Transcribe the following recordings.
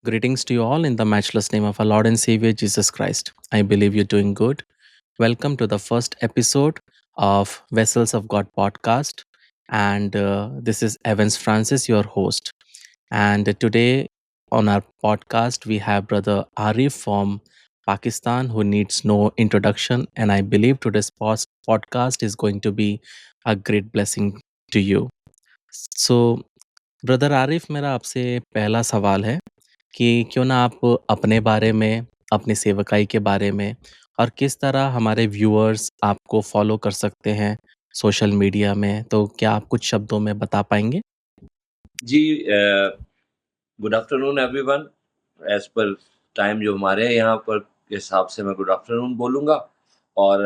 Greetings to you all in the matchless name of our Lord and Savior Jesus Christ. I believe you're doing good. Welcome to the first episode of Vessels of God podcast. And this is Evans Francis, your host. And today on our podcast, we have Brother Arif from Pakistan, who needs no introduction. And I believe today's podcast is going to be a great blessing to you. So, brother Arif, मेरा आपसे पहला सवाल है कि क्यों ना आप अपने बारे में, अपनी सेवकाई के बारे में और किस तरह हमारे व्यूअर्स आपको फॉलो कर सकते हैं सोशल मीडिया में, तो क्या आप कुछ शब्दों में बता पाएंगे? जी good afternoon everyone. As per time जो हमारे यहाँ पर के हिसाब से मैं गुड आफ्टरनून बोलूँगा और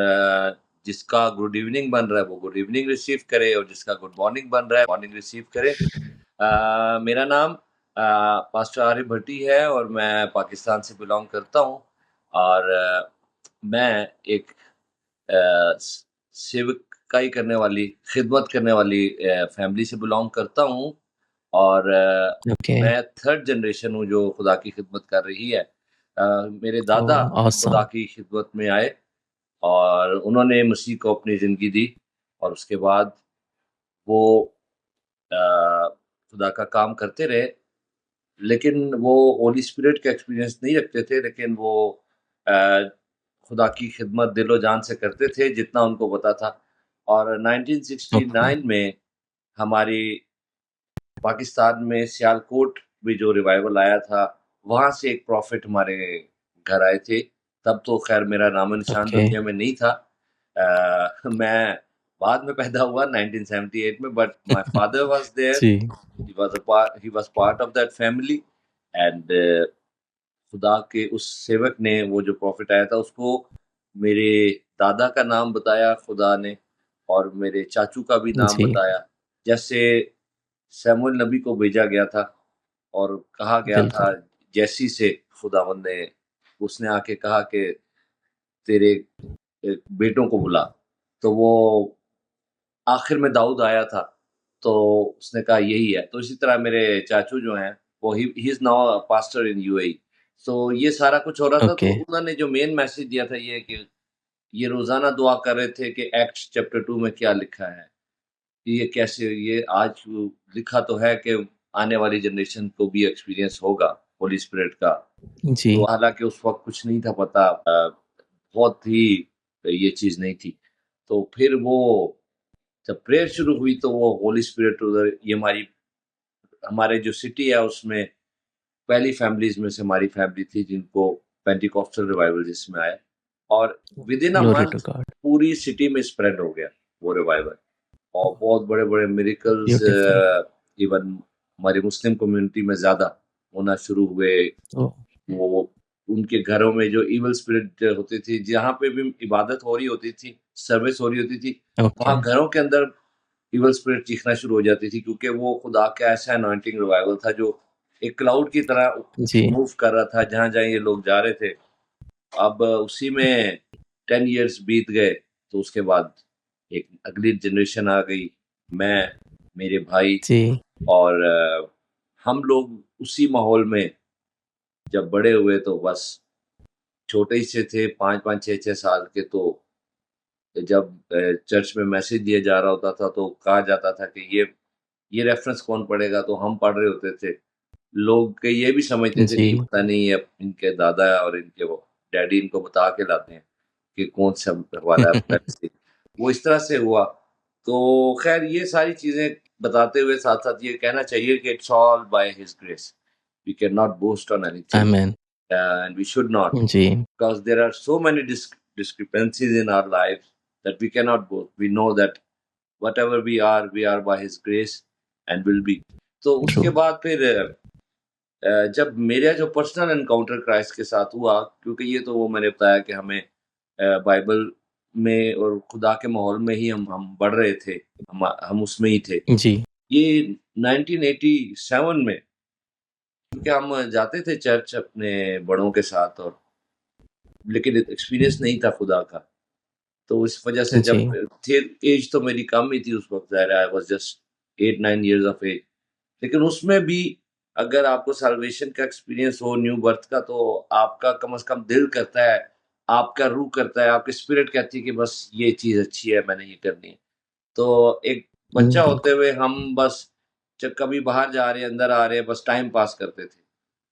जिसका गुड इवनिंग बन रहा है वो गुड इवनिंग रिसीव करे और जिसका गुड मॉर्निंग बन रहा है मॉर्निंग रिसीव करे। मेरा नाम पास्टर आरिफ भट्टी है और मैं पाकिस्तान से बिलोंग करता हूँ और मैं एक सेवकाई करने वाली खिदमत करने वाली फैमिली से बिलोंग करता हूँ और ओके। मैं थर्ड जनरेशन हूँ जो खुदा की खिदमत कर रही है। मेरे दादा ओह, खुदा ऑसम। की खिदमत में आए और उन्होंने मसीह को अपनी ज़िंदगी दी और उसके बाद वो खुदा का काम करते रहे, लेकिन वो होली स्पिरिट का एक्सपीरियंस नहीं रखते थे, लेकिन वो अ, खुदा की खिदमत दिलो-जान से करते थे जितना उनको पता था। और ओके। 1969 में हमारी पाकिस्तान में सियालकोट में जो रिवाइवल आया था, वहाँ से एक प्रॉफ़िट हमारे घर आए थे। तब तो ख़ैर मेरा नामो-निशान ओके। दुनिया में नहीं था। मैं बाद में पैदा हुआ 1978 में, but my father was there. जी। He was part of that family and खुदा के उस सेवक ने वो जो प्रॉफ़िट आया था उसको मेरे दादा का नाम बताया खुदा ने और मेरे चाचू का भी नाम जी। बताया। जैसे शमूएल नबी को भेजा गया था और कहा गया था बिल्कुल। जैसी से खुदावंद ने उसने आके कहा कि तेरे बेटों को बुला। तो वो आखिर में दाऊद आया था, तो उसने कहा यही है। तो इसी तरह मेरे चाचू जो हैं वो he is now a pastor in UAE. So ये सारा कुछ हो रहा था, तो ओके। उन्होंने जो मेन मैसेज दिया था ये कि ये रोज़ाना दुआ कर रहे थे कि एक्ट्स चैप्टर 2 में क्या लिखा है। ये कैसे ये आज लिखा तो है कि आने वाली जनरेशन को भी एक्सपीरियंस होगा होली स्पिरिट का। तो जी। हालाँकि उस वक़्त कुछ नहीं था पता, बहुत ही ये चीज़ नहीं थी। तो फिर वो जब प्रेयर शुरू हुई तो वो होली स्पिरिट उधर ये हमारे जो सिटी है उसमें पहली फैमिलीज़ में से हमारी फैमिली थी जिनको पेंटिकॉस्टल रिवाइवल जिसमें आया और विदिन अ ग्लोरी टू मंथ गॉड। पूरी सिटी में स्प्रेड हो गया वो रिवाइवल। और बहुत बड़े-बड़े मिरेकल्स ब्यूटीफुल। इवन हमारी मुस्लिम कम्युनिटी में ज़्यादा होना शुरू हुए। ओह। वो उनके घरों में जो इविल स्पिरिट होती थी, जहाँ पे भी इबादत हो रही होती थी, सर्विस हो रही होती थी, ओके। वहाँ घरों के अंदर इविल स्पिरिट चीखना शुरू हो जाती थी क्योंकि वो खुदा का ऐसा अनॉइंटिंग रिवाइवल था जो एक क्लाउड की तरह जी। मूव कर रहा था जहाँ-जहाँ ये लोग जा रहे थे। अब उसी में 10 इयर्स बीत गए, तो उसके बाद एक अगली जनरेशन आ गई। मैं, मेरे भाई जी। और हम लोग उसी माहौल में जब बड़े हुए तो बस छोटे ही से थे 5-5 6-6 साल के, तो जब चर्च में मैसेज दिया जा रहा होता था तो कहा जाता था कि ये रेफ़रेंस कौन पढ़ेगा? तो हम पढ़ रहे होते थे। लोग के ये भी समझते थे कि जी। पता नहीं है इनके दादा और इनके वो डैडी इनको बता के लाते हैं कि कौन-सा वाला है। वो इस तरह से हुआ। तो ख़ैर ये सारी चीज़ें बताते हुए साथ-साथ ये कहना चाहिए कि it's all by his grace. We can not boast on anything amen. And we should not, जी। because there are so many discrepancies in our lives that we cannot boast. We know that whatever we are by His grace and will be. तो true. उसके बाद फिर जब मेरा जो personal encounter Christ के साथ हुआ, क्योंकि ये तो वो मैंने बताया कि हमें बाइबल में और खुदा के माहौल में ही हम बढ़ रहे थे, हम उसमें ही थे। जी। ये 1987 में, क्योंकि हम जाते थे चर्च अपने बड़ों के साथ और लेकिन एक्सपीरियंस नहीं था खुदा का। तो इस वजह से जब जी। थे, एज तो मेरी कम ही थी उस वक़्त, ज़ाहिर है I was just 8-9 years of age. लेकिन उसमें भी अगर आपको साल्वेशन का एक्सपीरियंस हो न्यू बर्थ का, तो आपका कम से कम दिल करता है, आपका रूह करता है, आपकी स्पिरिट कहती है कि बस ये चीज़ अच्छी है, मैंने ये करनी है। तो एक बच्चा होते बिल्कुल। हुए हम बस जब कभी बाहर जा रहे हैं, अंदर आ रहे हैं, बस टाइम पास करते थे।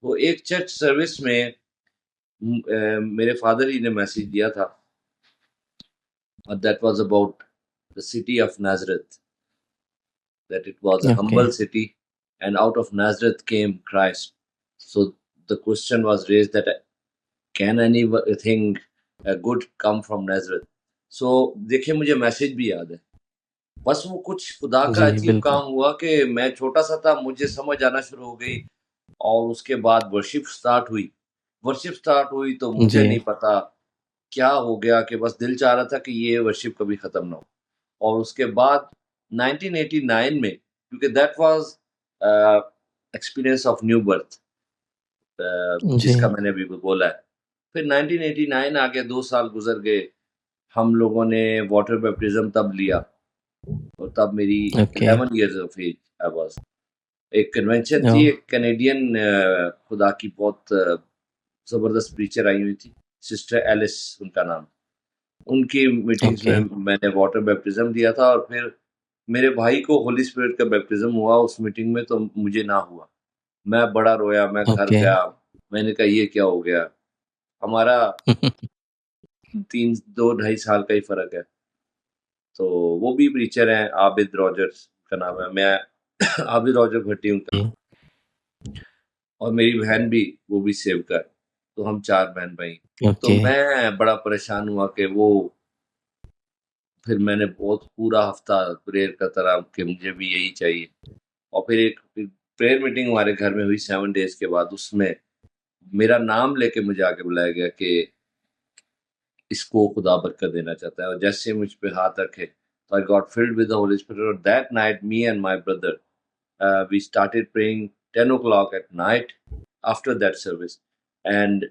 तो एक चर्च सर्विस में मेरे फादर जी ने मैसेज दिया था, that was about the city of Nazareth, that it was a okay. humble city and out of Nazareth came Christ. So the question was raised that can anything good come from Nazareth? So देखिए मुझे message भी याद है। बस वो कुछ खुदा का जी, अजीब बिल्कुल। काम हुआ कि मैं छोटा-सा था, मुझे समझ आना शुरू हो गई और उसके बाद वर्शिप स्टार्ट हुई। वर्शिप स्टार्ट हुई तो मुझे जी, नहीं पता क्या हो गया कि बस दिल चाह रहा था कि ये वर्शिप कभी खत्म ना हो। और उसके बाद 1989 में, क्योंकि that was experience of new birth, जी। जिसका मैंने अभी बोला है। फिर 1989 आ गया, 2 साल गुज़र गए, हम लोगों ने वाटर बैप्टिज़्म तब लिया और तब मेरी okay. 11 years of age I was. एक कन्वेंशन थी, ओह! एक कैनेडियन खुदा की बहुत ज़बरदस्त प्रीचर आई हुई थी, सिस्टर एलिस उनका नाम। उनकी मीटिंग्स ओके, में मैंने वाटर बैप्टिज़्म दिया था और फिर मेरे भाई को होली स्पिरिट का बैप्टिज़्म हुआ उस मीटिंग में, तो मुझे ना हुआ। मैं बड़ा रोया, मैं घर ओके। गया, मैंने कहा ये क्या हो गया? हमारा 3 2 ढाई साल का ही फ़र्क है। तो वो भी प्रीचर हैं, आबिद रॉजर्स उनका नाम है। मैं आबिद रॉजर भट्टी उनका, जी, और मेरी बहन भी, वो भी सेवक है। तो हम 4 बहन-भाई। तो ओके, मैं बड़ा परेशान हुआ कि वो, फिर मैंने बहुत पूरा हफ़्ता प्रेयर करता रहा कि मुझे भी यही चाहिए। और फिर एक प्रेयर मीटिंग हमारे घर में हुई 7 डेज़ के बाद, उसमें मेरा नाम लेके मुझे आगे बुलाया गया कि इसको खुदा बरकत देना चाहता है, और जैसे मुझ पे हाथ रखे, तो I got filled with the Holy Spirit, और that night me and my brother we started praying 10 o'clock at night after that service, and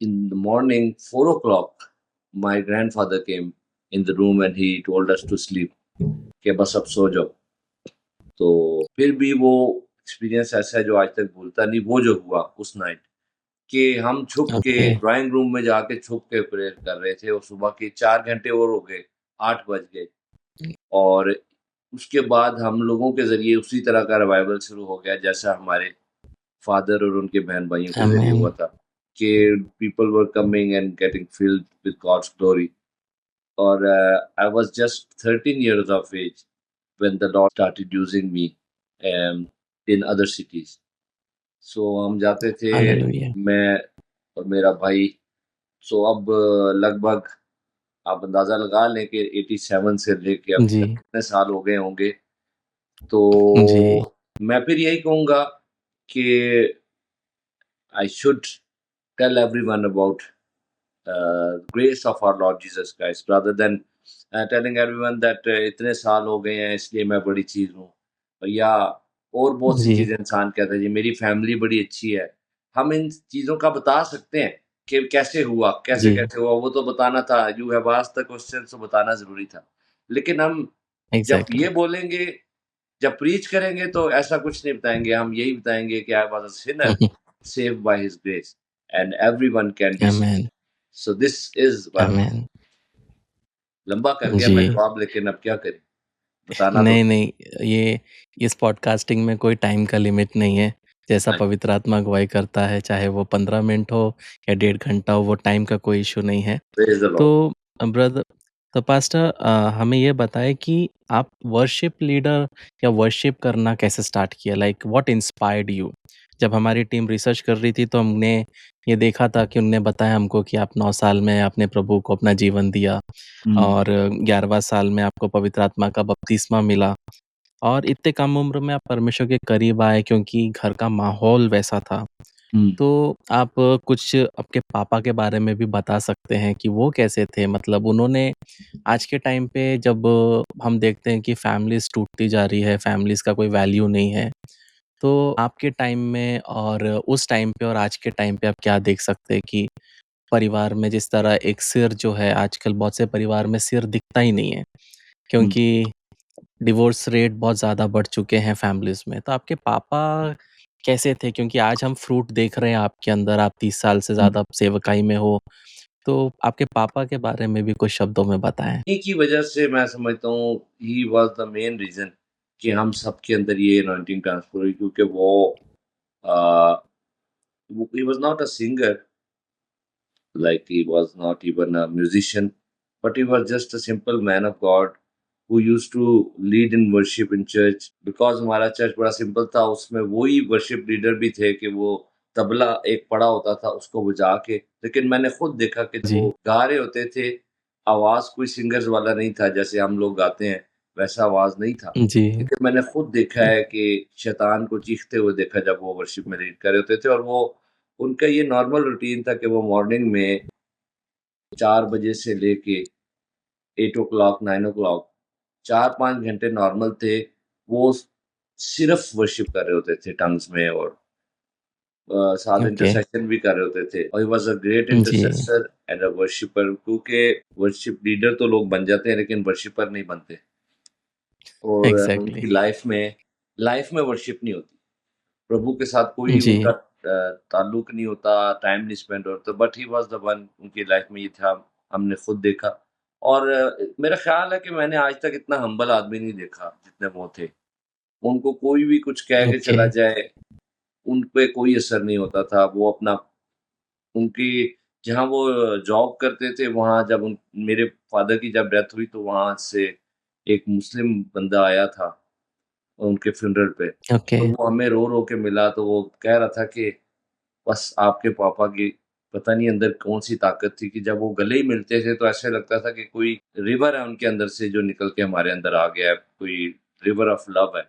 in the morning 4 o'clock my grandfather came in the room and he told us to sleep, कि बस अब सो जाओ। तो फिर भी वो experience ऐसा है जो आज तक भूलता नहीं, वो जो हुआ उस नाइट, कि हम छुप के ओके। ड्राइंग रूम में जाके छुप के प्रेयर कर रहे थे, और सुबह के 4 घंटे और हो गए, 8 बज गए, और उसके बाद हम लोगों के ज़रिए उसी तरह का रिवाइवल शुरू हो गया जैसा हमारे फादर और उनके बहन-भाइयों के ज़रिए आमीन। हुआ था, कि people were coming and getting filled with God's glory. और I was just 13 years of age when the Lord started using me in other cities. सो हम जाते थे, हालेलुया! मैं और मेरा भाई। सो अब लगभग आप अंदाज़ा लगा लें कि 87 से लेके अब तक जी, कितने साल हो गए होंगे। तो जी, मैं फिर यही कहूँगा कि I should tell everyone about grace of our Lord Jesus Christ rather than telling everyone that इतने साल हो गए हैं इसलिए मैं बड़ी चीज़ हूँ, या और बहुत सी जी, चीज़ें इंसान कहता है जी मेरी फैमिली बड़ी अच्छी है। हम इन चीज़ों का बता सकते हैं कि कैसे हुआ, जी, कैसे-कैसे हुआ, वो तो बताना था, you have asked the question, तो बताना ज़रूरी था। लेकिन हम जब एग्ज़ैक्टली। ये बोलेंगे, जब प्रीच करेंगे तो ऐसा कुछ नहीं बताएँगे, हम यही बताएँगे कि I was a Sinner saved by his grace and everyone can be saved. आमीन, So this is one thing. आमीन। लंबा कर गया मैं जी। जवाब, लेकिन अब क्या करें? बताना तो नहीं, नहीं, ये इस पॉडकास्टिंग में कोई टाइम का लिमिट नहीं है। जैसा हाँ जी, पवित्र आत्मा अगुवाई करता है, चाहे वो 15 मिनट हो या डेढ़ घंटा हो, वो टाइम का कोई इश्यू नहीं है। Praise the Lord. तो ब्रदर, तो पास्टर, हमें ये बताएँ कि आप वर्शिप लीडर या वर्शिप करना कैसे स्टार्ट किया? Like what inspired you? जब हमारी टीम रिसर्च कर रही थी तो हमने ये देखा था कि उन्होंने बताया हमको कि आप 9 साल में आपने प्रभु को अपना जीवन दिया हुँ, और 11वाँ साल में आपको पवित्र आत्मा का बपतिस्मा मिला और इतने कम उम्र में आप परमेश्वर के करीब आए क्योंकि घर का माहौल वैसा था। हुँ, तो आप कुछ आपके पापा के बारे में भी बता सकते हैं कि वो कैसे थे? मतलब उन्होंने आज के टाइम पे जब हम देखते हैं कि फैमिलीज़ टूटती जा रही है, फैमिलीज़ का कोई वैल्यू नहीं है। तो आपके टाइम में और उस टाइम पे और आज के टाइम पे आप क्या देख सकते हैं कि परिवार में जिस तरह एक सिर जो है आजकल बहुत से परिवार में सिर दिखता ही नहीं है। हुँ, क्योंकि डिवोर्स रेट बहुत ज़्यादा बढ़ चुके हैं फैमिलीज़ में। तो आपके पापा कैसे थे? क्योंकि आज हम फ्रूट देख रहे हैं आपके अंदर, आप 30 साल से हुँ। ज़्यादा सेवकाई में हो। तो आपके पापा के बारे में भी कुछ शब्दों में बताएँ? इन्हीं की वजह से मैं समझता हूँ he was the main reason कि हम सबके अंदर ये अनॉइंटिंग ट्रांसफर हुई क्योंकि अ, वो ही was not a singer, like he was not even a musician, but he was just a simple man of God who used to lead in worship in church. Because हमारा church बड़ा simple था, उसमें वही worship leader भी थे कि वो तबला एक पड़ा होता था, उसको बजा के। लेकिन मैंने खुद देखा कि जी, वो गा रहे होते थे, आवाज़ कोई सिंगर्स वाला नहीं था, जैसे हम लोग गाते हैं, वैसा आवाज़ नहीं था। जी। लेकिन मैंने खुद देखा है कि शैतान को चीखते हुए देखा जब वो वर्शिप में लीड कर रहे होते थे और वो उनका ये नॉर्मल रूटीन था कि वो मॉर्निंग में 4 बजे से लेके 8 ओ क्लॉक 9 ओ क्लॉक 4-5 घंटे नॉर्मल थे। वो सिर्फ़ वर्शिप कर रहे होते थे टंग्स में और साथ ओके। इंटरसेशन भी कर रहे होते थे और ही वाज़ अ ग्रेट जी, इंटरसेसर एंड अ वर्शिपर क्योंकि वर्शिप लीडर तो लोग बन जाते हैं लेकिन वर्शिपर नहीं बनते और एग्ज़ैक्टली। उनकी लाइफ़ में वर्शिप नहीं होती। प्रभु के साथ कोई उनका जी, ताल्लुक नहीं होता, टाइम नहीं स्पेंड होता, but he was the one उनकी लाइफ में ये था, हमने खुद देखा और मेरा ख़्याल है कि मैंने आज तक इतना हम्बल आदमी नहीं देखा, जितने वो थे। उनको कोई भी कुछ कह के ओके, चला जाए, उन पे कोई असर नहीं होता था। वो अपना उनकी जहाँ वो जॉब करते थे, वहाँ जब उन मेरे फ़ादर की जब डेथ हुई, तो वहाँ से एक मुस्लिम बंदा आया था। उनके फ्यूनरल पे। ओके, तो वो हमें रो-रो के मिला तो वो कह रहा था कि बस आपके पापा की पता नहीं अंदर कौन-सी ताकत थी कि जब वो गले ही मिलते थे तो ऐसे लगता था कि कोई रिवर है उनके अंदर से जो निकल के हमारे अंदर आ गया है, कोई रिवर ऑफ लव है।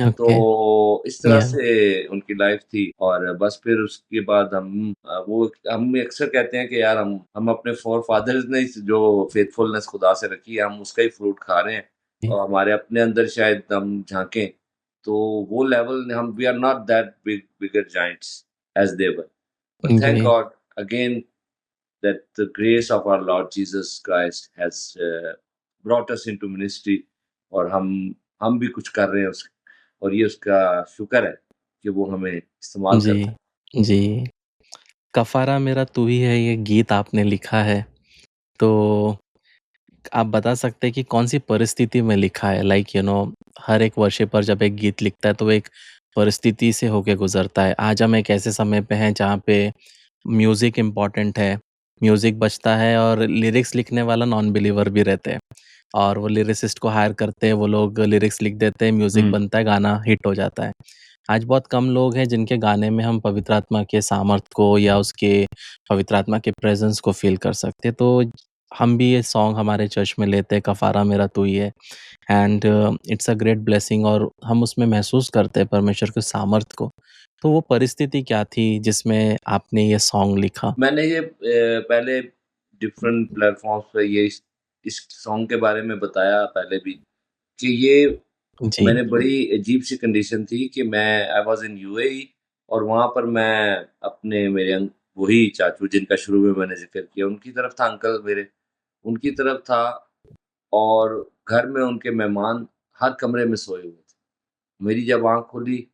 ओके। तो इस तरह या से उनकी लाइफ़ थी और बस फिर उसके बाद हम अक्सर कहते हैं कि यार हम अपने फ़ोरफ़ादर्स ने जो फ़ेथफुलनेस खुदा से रखी है, हम उसका ही फ्रूट खा रहे हैं जी, और हमारे अपने अंदर शायद हम झाँकें, तो वो लेवल हम we are not that bigger giants as they were. But thank जी, God again that the grace of our Lord Jesus Christ has brought us into ministry और हम भी कुछ कर रहे हैं उस और ये उसका शुक्र है कि वो हमें इस्तेमाल जी, करता है। जी। कफ़ारा मेरा तू ही है ये गीत आपने लिखा है, तो आप बता सकते हैं कि कौन-सी परिस्थिति में लिखा है? लाइक हर एक वर्शिपर जब एक गीत लिखता है तो वो एक परिस्थिति से होके गुज़रता है। आज हम एक ऐसे समय पे हैं जहाँ पे म्यूज़िक इम्पोर्टेंट है, म्यूज़िक बजता है और लिरिक्स लिखने वाला नॉन बिलीवर भी रहते हैं और वो लिरिसिस्ट को हायर करते हैं, वो लोग लिरिक्स लिख देते हैं, म्यूज़िक हुँ। बनता है, गाना हिट हो जाता है। आज बहुत कम लोग हैं जिनके गाने में हम पवित्र आत्मा के सामर्थ को या उसके पवित्र आत्मा के प्रेज़ेंस को फ़ील कर सकते हैं। तो हम भी ये सॉन्ग हमारे चर्च में लेते हैं, कफ़ारा मेरा तू ही है and it's a great blessing और हम उसमें महसूस करते हैं परमेश्वर के सामर्थ को। तो वो परिस्थिति क्या थी जिसमें आपने ये सॉन्ग लिखा? मैंने ये पहले डिफरेंट प्लेटफ़ॉर्म्स पे ये इस सॉन्ग के बारे में बताया पहले भी कि ये जी, मैंने बड़ी अजीब-सी कंडीशन थी कि मैं आई वाज़ इन यूएई और वहाँ पर मैं अपने मेरे वही चाचू जिनका शुरू में मैंने ज़िक्र किया, उनकी तरफ था अंकल मेरे, उनकी तरफ था और घर में उनके मेहमान हर कमरे में सोए हुए थे। मेरी जब आँख खुली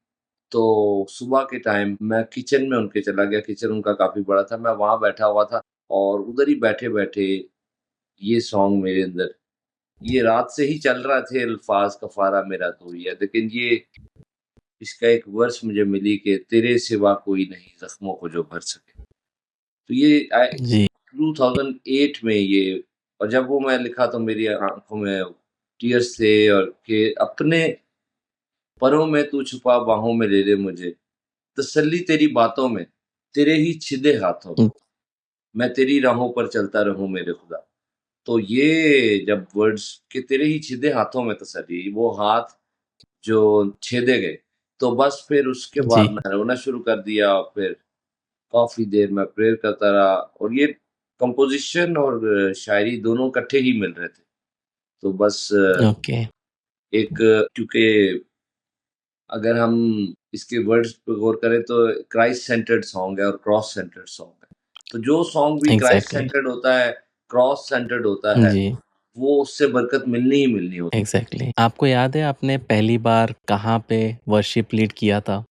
तो सुबह के टाइम मैं किचन में उनके चला गया, किचन उनका काफ़ी बड़ा था, मैं वहाँ बैठा हुआ था और उधर ही बैठे-बैठे ये सॉन्ग मेरे अंदर ये रात से ही चल रहा थे अल्फ़ाज़ कफ़ारा मेरा तू ही है, लेकिन ये इसका एक वर्स मुझे मिली कि तेरे सिवा कोई नहीं ज़ख्मों को जो भर सके। तो ये 2008 जी, में ये और जब वो मैं लिखा तो मेरी आँखों में टीयर्स थे और कि अपने परों में तू छुपा बाहों में ले ले मुझे, तसल्ली तेरी बातों में, तेरे ही छिदे हाथों में, हुँ, मैं तेरी राहों पर चलता रहूँ मेरे खुदा। तो ये जब वर्ड्स कि तेरे ही छिदे हाथों में तसल्ली, वो हाथ जो छेदे गए, तो बस फिर उसके बाद जी, मैंने रोना शुरू कर दिया और फिर काफ़ी देर मैं प्रेयर करता रहा और ये कंपोज़िशन और शायरी दोनों इकट्ठे ही मिल रहे थे। तो बस ओके, एक क्योंकि अगर हम इसके वर्ड्स पे गौर करें तो क्राइस्ट सेंटर्ड सॉन्ग है और क्रॉस सेंटर्ड सॉन्ग है। तो जो सॉन्ग भी क्राइस्ट एग्ज़ैक्टली, सेंटर्ड होता है, क्रॉस सेंटर्ड होता है, जी, वो उससे बरकत मिलनी ही मिलनी होती। एग्ज़ैक्टली। आपको याद है आपने पहली बार कहाँ पे वर्शिप लीड किया था?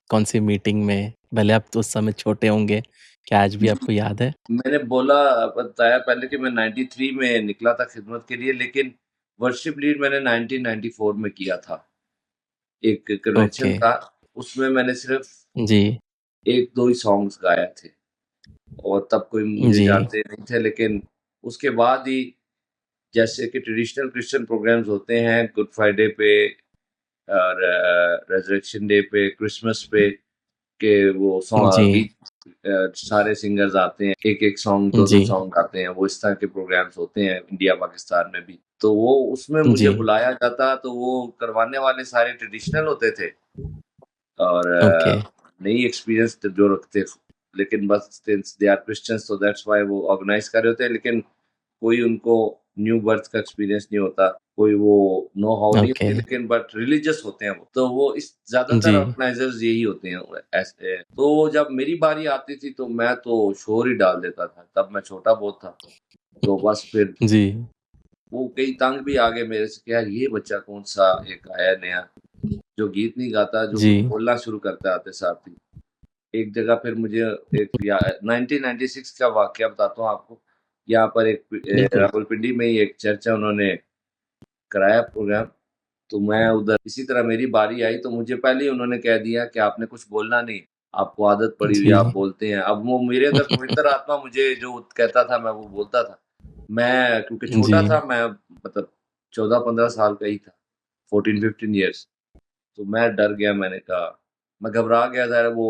कौन-सी मीटिंग में? भले आप तो उस समय छोटे होंगे, क्या आज भी जी, आपको याद है? मैंने बताया पहले कि मैं 93 में निकला था खिदमत के लिए, लेकिन वर्शिप लीड मैंने 1994 में किया था। एक कन्वेंशन ओके। था, उसमें मैंने सिर्फ़ जी, 1-2 ही सॉन्ग्स गाए थे और तब कोई मुझे जी, जानते नहीं थे, लेकिन उसके बाद ही जैसे कि ट्रेडिशनल क्रिश्चियन प्रोग्राम्स होते हैं गुड फ्राइडे पे और रेज़रेक्शन डे पे, क्रिसमस पे के वो जी, गीत सारे सिंगर्स आते हैं, एक-एक सॉन्ग, 2-2 जी, सॉन्ग गाते हैं, वो इस तरह के प्रोग्राम्स होते हैं इंडिया, पाकिस्तान में भी। तो वो उसमें मुझे जी, बुलाया जाता, तो वो करवाने वाले सारे ट्रेडिशनल होते थे और ओके, नई एक्सपीरियंस जो रखते, लेकिन बस since they are Christians so that's why वो ऑर्गेनाइज़ कर रहे होते हैं, लेकिन कोई उनको न्यू बर्थ का एक्सपीरियंस नहीं होता, कोई वो नो हाउ नहीं ओके, होते, लेकिन बट रिलीजियस होते हैं वो। तो वो इस ज़्यादातर जी, ऑर्गेनाइज़र्स यही होते हैं ऐसे। तो जब मेरी बारी आती थी तो मैं तो शोर ही डाल देता था, तब मैं छोटा बहुत था। तो बस फिर जी, वो कई तंग भी आ गए मेरे से कि यार ये बच्चा कौन-सा एक आया नया, जो गीत नहीं गाता, जो जी, बोलना शुरू करता है आते साथ ही। एक जगह फिर मुझे एक 1996 का वाकया बताता हूँ आपको। यहाँ पर एक बिल्कुल, रावलपिंडी में ही एक चर्च है, उन्होंने कराया प्रोग्राम, तो मैं उधर इसी तरह मेरी बारी आई, तो मुझे पहले ही उन्होंने कह दिया कि आपने कुछ बोलना नहीं, आपको आदत पड़ी हुई है, आप जी, बोलते हैं। अब वो मेरे अंदर पवित्र आत्मा मुझे जो कहता था, मैं वो बोलता था। मैं क्योंकि छोटा जी, था, मैं मतलब 14-15 साल का ही था, 14-15 इयर्स। तो मैं डर गया, मैंने कहा मैं घबरा गया, ज़रा वो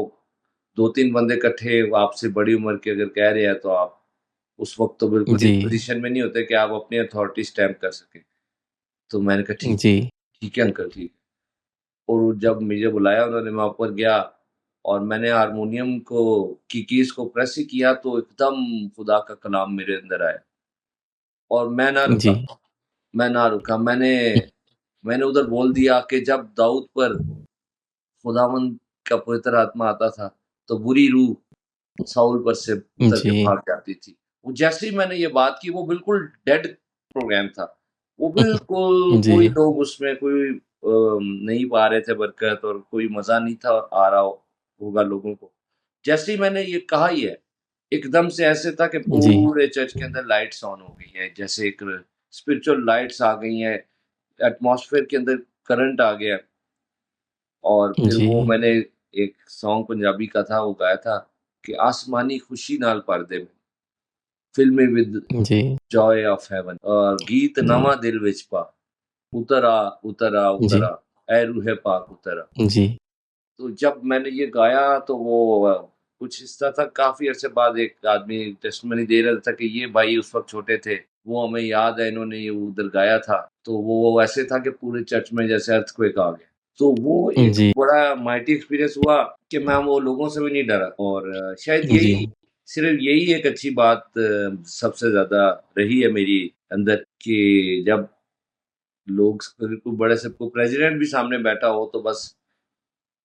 2-3 बंदे इकट्ठे आपसे बड़ी उम्र के अगर कह रहे हैं, तो आप उस वक़्त तो बिल्कुल इस जी, पोज़ीशन में नहीं होते कि आप अपनी अथॉरिटी स्टैम्प कर सकें। तो मैंने कहा ठीक जी, ठीक है अंकल, ठीक है। और जब मुझे बुलाया उन्होंने, मैं ऊपर गया और मैंने हारमोनियम को की कीज़ को प्रेस ही किया, तो एकदम खुदा का कलाम मेरे अंदर आया और जी, मैं ना रुका। मैंने उधर बोल दिया कि जब दाऊद पर खुदावंद का पवित्र आत्मा आता था, तो बुरी रूह साउल पर से उतर के जी, भाग जाती थी। वो जैसे ही मैंने ये बात की, वो बिल्कुल डेड प्रोग्राम था। वो बिल्कुल कोई जी, लोग उसमें कोई नहीं पा रहे थे बरकत और कोई मज़ा नहीं था आ रहा होगा लोगों को। जैसे ही मैंने ये कहा ही है, एकदम से ऐसे था कि जी, पूरे चर्च के अंदर लाइट्स ऑन हो गई हैं, जैसे एक स्पिरिचुअल लाइट्स आ गई हैं, एटमॉस्फेयर के अंदर करंट आ गया। और फिर वो जी, मैंने एक सॉन्ग पंजाबी का था, वो गाया था कि आसमानी खुशी नाल भर दे मैनू, फिल मी विद जी, जॉय ऑफ हेवन और गीत जी, नवां दिल विच पा, उतर आ, उतर आ, उतर जी, आ, ऐ रूहे पाक उतर आ। जी, तो जब मैंने ये गाया तो वो कुछ इस तरह था, काफ़ी अरसे बाद एक आदमी टेस्टिमनी दे रहा था कि ये भाई उस वक़्त छोटे थे, वो हमें याद है, इन्होंने ये उधर गाया था। तो वो ऐसे था कि पूरे चर्च में जैसे अर्थक्वेक आ गया। तो वो एक जी, बड़ा माइटी एक्सपीरियंस हुआ कि मैं वो लोगों से भी नहीं डरा और शायद जी, यही सिर्फ़ यही एक अच्छी बात सबसे ज़्यादा रही है मेरी अंदर कि जब लोग बिल्कुल बड़े से को प्रेज़िडेंट भी सामने बैठा हो, तो बस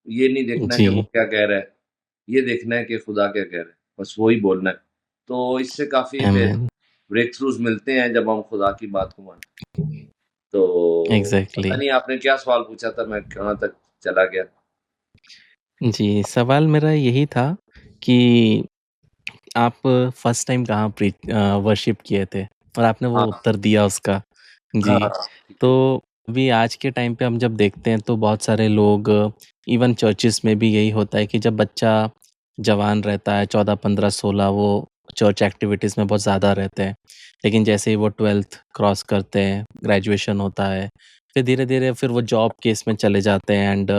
ये नहीं देखना कि वो जी, क्या कह रहा है, ये देखना है कि खुदा क्या कह रहा है, बस वो ही बोलना है। तो इससे काफ़ी फिर आमीन, ब्रेक थ्रूज़ मिलते हैं जब हम खुदा की बात को मानते हैं। तो एग्ज़ैक्टली। पता नहीं आपने क्या सवाल पूछा था, मैं कहाँ तक चला गया? जी, सवाल मेरा यही था कि आप फर्स्ट टाइम कहाँ वर्शिप किए थे? और आपने वो हाँ, उत्तर दिया उसका। हाँ, जी, हाँ, ठीक है। तो अभी आज के टाइम पे हम जब देखते हैं तो बहुत सारे लोग इवन चर्चेस में भी यही होता है कि जब बच्चा जवान रहता है 14, 15, 16 वो चर्च एक्टिविटीज़ में बहुत ज़्यादा रहते हैं। लेकिन जैसे ही वो 12th क्रॉस करते हैं, ग्रेजुएशन होता है, फिर धीरे-धीरे फिर वो जॉब के इसमें चले जाते हैं एंड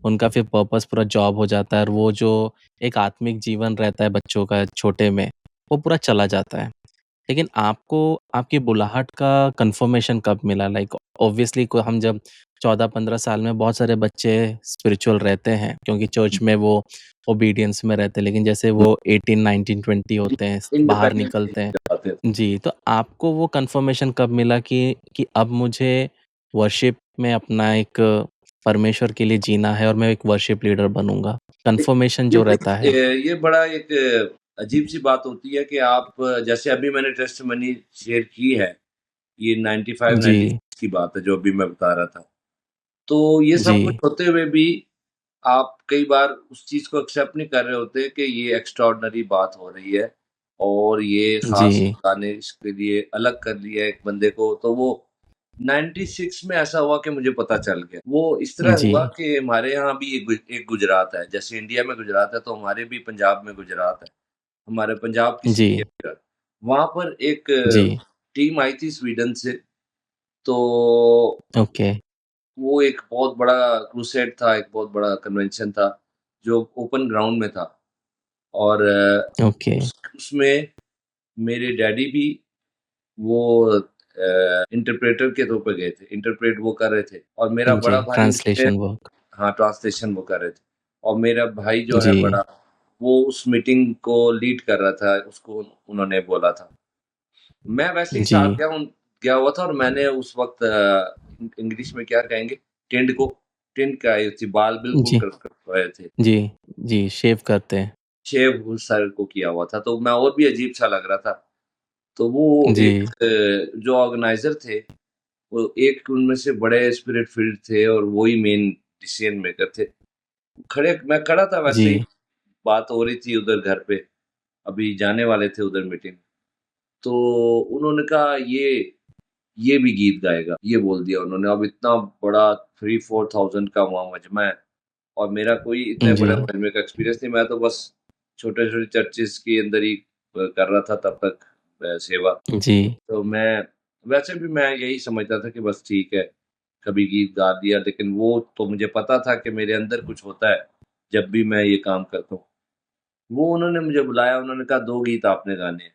उनका फिर पर्पस पूरा जॉब हो जाता है और वो जो एक आत्मिक जीवन रहता है बच्चों का छोटे में, वो पूरा चला जाता है। लेकिन आपको आपकी बुलाहट का कन्फर्मेशन कब मिला? लाइक ऑब्वियसली को हम जब 14-15 साल में बहुत सारे बच्चे स्पिरिचुअल रहते हैं क्योंकि चर्च में वो ओबीडियंस में रहते हैं। लेकिन जैसे वो 18, 19, 20 होते हैं, बाहर इंडिपेंडेंटली निकलते हैं। जाते थे। जी, तो आपको वो कन्फर्मेशन कब मिला कि अब मुझे वर्शिप में अपना एक परमेश्वर के लिए जीना है और मैं एक वर्शिप लीडर बनूँगा? कन्फर्मेशन ये जो रहता है। ये बड़ा एक अजीब-सी बात होती है कि आप जैसे अभी मैंने टेस्टिमनी शेयर की है ये 95 जी, 96 की बात है जो अभी मैं बता रहा था। तो ये सब कुछ जी, होते हुए भी आप कई बार उस चीज़ को एक्सेप्ट नहीं कर रहे होते कि ये एक्स्ट्राऑर्डिनरी बात हो रही है और ये ख़ास जी, खुदा ने इसके लिए अलग कर लिया है एक बंदे को, तो वो 96 में ऐसा हुआ कि मुझे पता चल गया। वो इस तरह हुआ जी, कि हमारे यहाँ भी एक गुजरात है, जैसे इंडिया में गुजरात है, तो हमारे भी पंजाब में गुजरात है। हमारे पंजाब की सिटी है जी, गुजरात। वहाँ पर एक जी, टीम आई थी स्वीडन से, तो ओके, वो एक बहुत बड़ा क्रूसेड था, एक बहुत बड़ा कन्वेंशन था, जो ओपन ग्राउंड में था और ओके, उसमें मेरे डैडी भी वो इंटरप्रेटर के तौर पे गए थे, इंटरप्रेट वो कर रहे थे और मेरा जी, बड़ा भाई उसमें ट्रांसलेशन वर्क। हाँ, ट्रांसलेशन वो कर रहे थे और मेरा भाई जो है जी, बड़ा, वो उस मीटिंग को लीड कर रहा था, उसको उन्होंने बोला था। मैं वैसे ही साथ जी, गया हुआ था और मैंने उस वक़्त इंग्लिश में क्या कहेंगे टिंड कराई थी, बाल बिल्कुल जी, कटवाए थे। जी, जी, शेव करते हैं। शेव उस सर को किया हुआ था, तो मैं और भी अजीब-सा लग रहा था। तो वो एक जी, जो ऑर्गेनाइज़र थे, वो एक उनमें से बड़े स्पिरिट फील्ड थे और वो ही मेन डिसीज़न मेकर थे। मैं खड़ा था वैसे ही, जी, बात हो रही थी उधर घर पे, अभी जाने वाले थे उधर मीटिंग। तो उन्होंने कहा ये भी गीत गाएगा, ये बोल दिया उन्होंने। अब इतना बड़ा 3-4,000 का वहाँ मजमा है और मेरा कोई इतने जी, बड़े मजमे का एक्सपीरियंस नहीं, मैं तो बस छोटे-छोटे चर्चेज़ के अंदर ही कर रहा था तब तक सेवा। जी, तो वैसे भी मैं यही समझता था कि बस ठीक है, कभी गीत गा दिया, लेकिन वो तो मुझे पता था कि मेरे अंदर कुछ होता है, जब भी मैं ये काम करता हूँ। वो उन्होंने मुझे बुलाया, उन्होंने कहा 2 गीत आपने गाने हैं।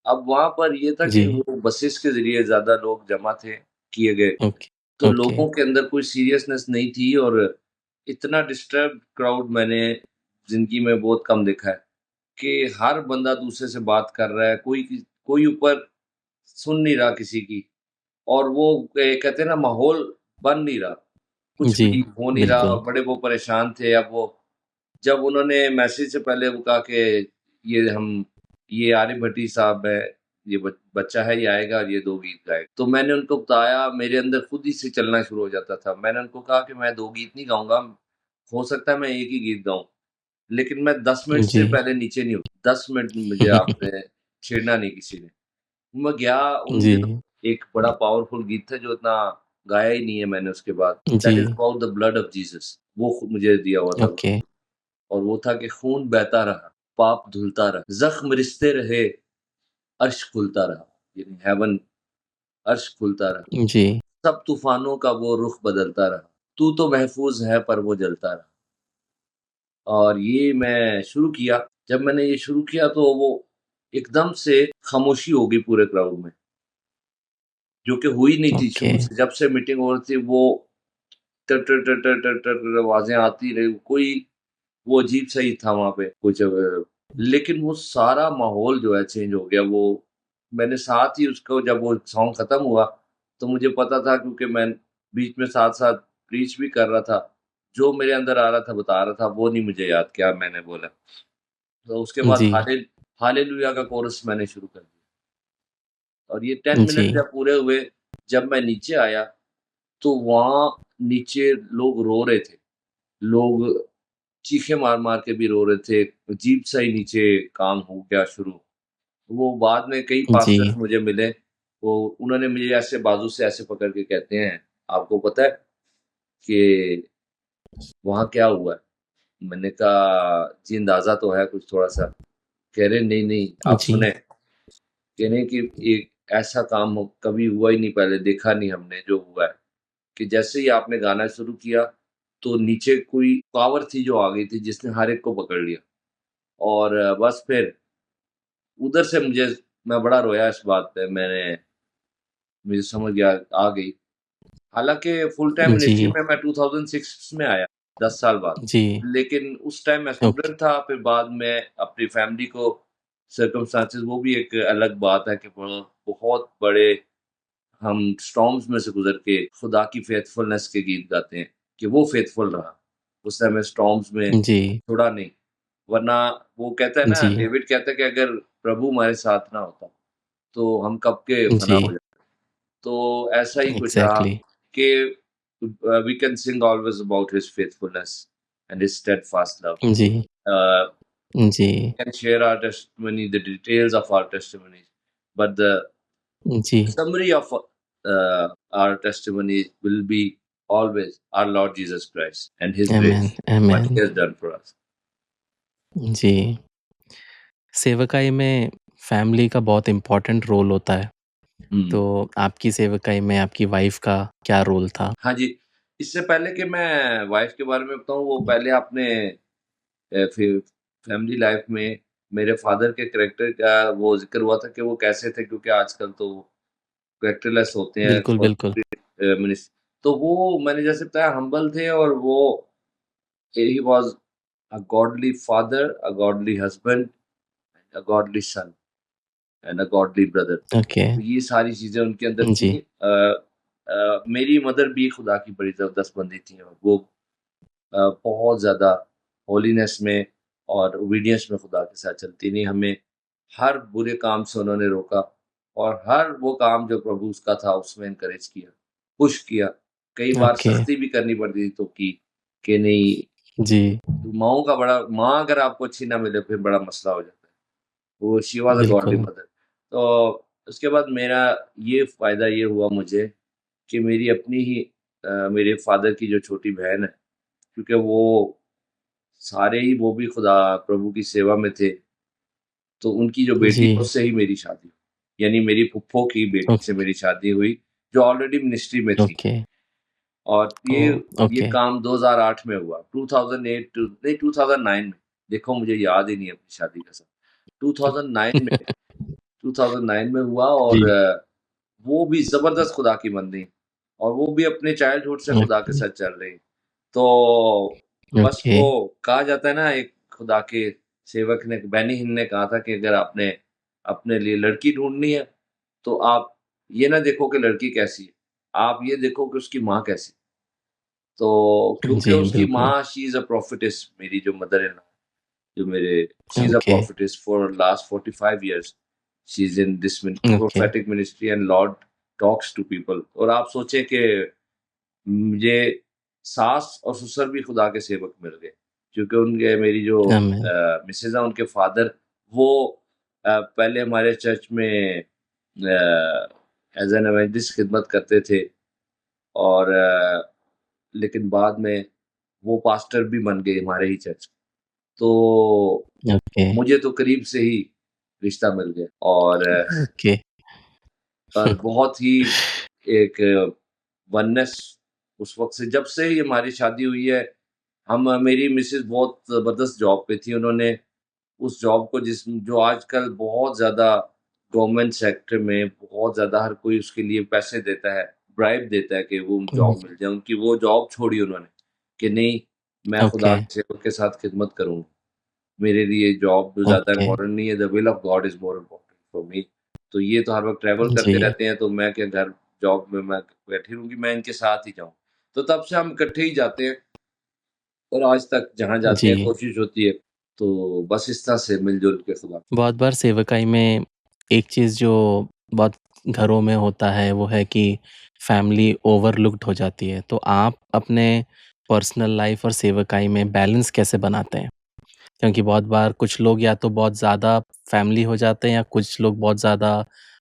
अब वहाँ पर ये था कि जी, वो बसेस के ज़रिए ज़्यादा लोग जमा थे, किए गए, ओके, तो ओके, लोगों के अंदर कोई सीरियसनेस नहीं थी और इतना डिस्टर्ब्ड क्राउड मैंने ज़िंदगी में बहुत कम देखा है, कि हर बंदा दूसरे से बात कर रहा है, कोई ऊपर सुन नहीं रहा किसी की और वो कहते हैं ना माहौल बन नहीं रहा, कुछ जी, भी हो नहीं रहा, बिल्कुल, बड़े वो परेशान थे। अब वो जब उन्होंने मैसेज से पहले वो कहा कि ये आरिफ भट्टी साहब है, ये बच्चा है, ये आएगा और ये 2 गीत गाएगा। तो मैंने उनको बताया, मेरे अंदर खुद ही से चलना शुरू हो जाता था। मैंने उनको कहा कि मैं 2 गीत नहीं गाऊँगा, हो सकता है मैं 1 ही गीत गाऊँ, लेकिन मैं 10 मिनट से जी, पहले नीचे नहीं उठ 10 मिनट मुझे आपने छेड़ना नहीं किसी ने। मैं गया उन दिनों, जी, एक बड़ा पावरफुल गीत था जो इतना गाया ही नहीं है मैंने उसके बाद, दैट इज़ जी, about the blood of Jesus, वो मुझे दिया हुआ था। ओके, और वो था कि खून बहता रहा, पाप धुलता रहा, ज़ख्म रिसते रहे, अर्श खुलता रहा, यानी हेवन, अर्श खुलता रहा, जी, सब तूफ़ानों का वो रुख बदलता रहा, तू तो महफ़ूज़ है पर वो जलता रहा। और ये मैं शुरू किया, जब मैंने ये शुरू किया तो वो एकदम से खामोशी हो गई पूरे क्राउड में, जो कि हुई नहीं थी ओके, शुरू से, जब से मीटिंग हो रही थी वो टर, टर, टर, टर, टर, टर, टर आवाज़ें आती रही, कोई वो अजीब-सा ही था वहाँ पे कुछ लेकिन वो सारा माहौल जो है चेंज हो गया। वो मैंने साथ ही उसको जब वो सॉन्ग खत्म हुआ, तो मुझे पता था क्योंकि मैं बीच में साथ-साथ प्रीच भी कर रहा था। जो मेरे अंदर आ रहा था, बता रहा था, वो नहीं मुझे याद क्या मैंने बोला। तो उसके बाद जी, हालेलुया का कोरस मैंने शुरू कर दिया और ये 10 मिनट जी, जब पूरे हुए, जब मैं नीचे आया, तो वहाँ नीचे लोग रो रहे थे। लोग चीखें मार-मार के भी रो रहे थे, अजीब-सा ही नीचे काम हो गया शुरू। वो बाद में कई पास्टर्स जी, मुझे मिले, वो उन्होंने मुझे ऐसे बाजू से ऐसे पकड़ के कहते हैं, "आपको पता है कि वहाँ क्या हुआ है?" मैंने कहा, "जी, अंदाज़ा तो है कुछ थोड़ा-सा।" कह रहे, "नहीं, नहीं, आप जी, सुनें।" कह रहे हैं कि एक ऐसा काम हो कभी हुआ ही नहीं पहले, देखा नहीं हमने जो हुआ है, कि जैसे ही आपने गाना शुरू किया, तो नीचे कोई पावर थी जो आ गई थी जिसने हर एक को पकड़ लिया और बस फिर उधर से मैं बड़ा रोया इस बात पे, मुझे समझ गया आ गई। हालाँकि फुल टाइम मिनिस्ट्री जी, में मैं 2006 में आया, 10 साल बाद। जी, लेकिन उस टाइम मैं ओके, स्टूडेंट था, फिर बाद में अपनी फैमिली को सर्कमस्टेंसेस, वो भी एक अलग बात है कि बहुत बड़े हम स्टॉर्म्स में से गुज़र के खुदा की फेथफुलनेस के गीत गाते हैं, कि वो फेथफुल रहा। उस समय स्टॉर्म्स में जी, छोड़ा नहीं, वरना वो कहता है ना, जी, डेविड कहता है कि अगर प्रभु हमारे साथ ना होता, तो हम कब के फना जी, हो जाते। तो ऐसा ही कुछ रहा एग्ज़ैक्टली। कि we can sing always about his faithfulness and his steadfast love. जी, Uh, जी, can share our testimony, the details of our testimonies, but the जी। summary of our testimony will be always our Lord Jesus Christ and His amen, grace, what He amen. has done for us. जी। सेवकाई में family का बहुत important role होता है। हुँ। तो आपकी सेवकाई में आपकी वाइफ़ का क्या रोल था? हाँ जी, इससे पहले कि मैं वाइफ़ के बारे में बताऊँ, वो पहले आपने फिर फैमिली लाइफ़ में मेरे फ़ादर के कैरेक्टर का वो ज़िक्र हुआ था कि वो कैसे थे, क्योंकि आजकल तो कैरेक्टरलेस होते हैं बिल्कुल, और बिल्कुल। मिनिस तो वो मैंने जैसे बताया हम्बल थे, और वो ही was a godly father, a godly husband, a godly son and a godly brother. Okay. तो ये सारी चीज़ें उनके अंदर जी, थी। मेरी मदर भी खुदा की बड़ी ज़बरदस्त बंदी थी, और वो बहुत ज़्यादा होलीनेस में और ओबीडियंस में खुदा के साथ चलती रहीं। हमें हर बुरे काम से उन्होंने रोका, और हर वो काम जो प्रभु उसका था उसमें एनकरेज किया, पुश किया। कई बार ओके। सख्ती भी करनी पड़ती थी तो की, कि नहीं, जी, माँओं का बड़ा, माँ अगर आपको अच्छी ना मिले फिर बड़ा मसला हो जाता है। वो शी वाज़ अ गॉडली बिल्कुल। मदर। तो उसके बाद मेरा ये फ़ायदा ये हुआ मुझे कि मेरी अपनी ही मेरे फ़ादर की जो छोटी बहन है, क्योंकि सारे ही वो भी खुदा प्रभु की सेवा में थे, तो उनकी जो बेटी है जी, उससे ही मेरी शादी हुई। यानी मेरी फूफो की ओ बेटी से मेरी शादी हुई, जो ऑलरेडी मिनिस्ट्री में थी। ओके। और ओह! ये ओके। काम 2008 में हुआ, 2008 टू नहीं 2009 में। देखो मुझे याद ही नहीं है अपनी शादी का साल। 2009 में 2009 में हुआ, और जी, वो भी ज़बरदस्त खुदा की बंदी, और वो भी अपने चाइल्डहुड से खुदा के ओके, साथ चल रही। तो बस ओके। वो कहा जाता है ना, एक खुदा के सेवक ने, बेनी हिन्न ने कहा था कि अगर आपने अपने लिए लड़की ढूँढनी है, तो आप ये ना देखो कि लड़की कैसी है, आप ये देखो कि उसकी माँ कैसी है। तो क्योंकि जी, उसकी बिल्कुल। माँ शी इज़ अ प्रोफेटेस, मेरी जो मदर इन लॉ, जो मेरे she is a okay, prophetess for last 45 years. She is in this okay. Prophetic ministry and lord talks to people. और आप सोचें कि मुझे सास और ससुर भी खुदा के सेवक मिल गए, क्योंकि उनके मेरी जो आमीन। मिसेज़ हैं, उनके फादर वो पहले हमारे चर्च में एज़ एन इवेंजलिस्ट खिदमत करते थे, और लेकिन बाद में वो पास्टर भी बन गए हमारे ही चर्च। तो ओके, मुझे तो करीब से ही रिश्ता मिल गया, ओके। और बहुत ही एक वननेस उस वक़्त से, जब से ही हमारी शादी हुई है। मेरी मिसेज़ बहुत ज़बरदस्त जॉब पे थी। उन्होंने उस जॉब को, जो आजकल बहुत ज़्यादा गवर्नमेंट सेक्टर में बहुत ज़्यादा हर कोई उसके लिए पैसे देता है, ब्राइब देता है कि वो जॉब मिल जाए। उनकी वो जॉब छोड़ी उन्होंने, कि नहीं, मैं ओके, खुदा के सेवक के साथ खिदमत करूँगी। मेरे लिए जॉब तो ज़्यादा ओके। इम्पोर्टेंट नहीं है, the will of God is more important for me. तो ये तो हर वक़्त ट्रैवल करते जी, रहते हैं, तो मैं क्या घर जॉब में मैं बैठी रहूँगी, मैं इनके साथ ही जाऊँ। तो तब से हम इकट्ठे ही जाते हैं, और आज तक जहाँ जाते हैं जी। कोशिश होती है, तो बस इस तरह से मिल-जुल के खुदा। बहुत बार सेवकाई में एक चीज़ जो बहुत घरों में होता है वो है कि फैमिली ओवरलुक्ड हो जाती है। तो आप अपने पर्सनल लाइफ़ और सेवकाई में बैलेंस कैसे बनाते हैं? क्योंकि बहुत बार कुछ लोग या तो बहुत ज़्यादा फैमिली हो जाते हैं या कुछ लोग बहुत ज़्यादा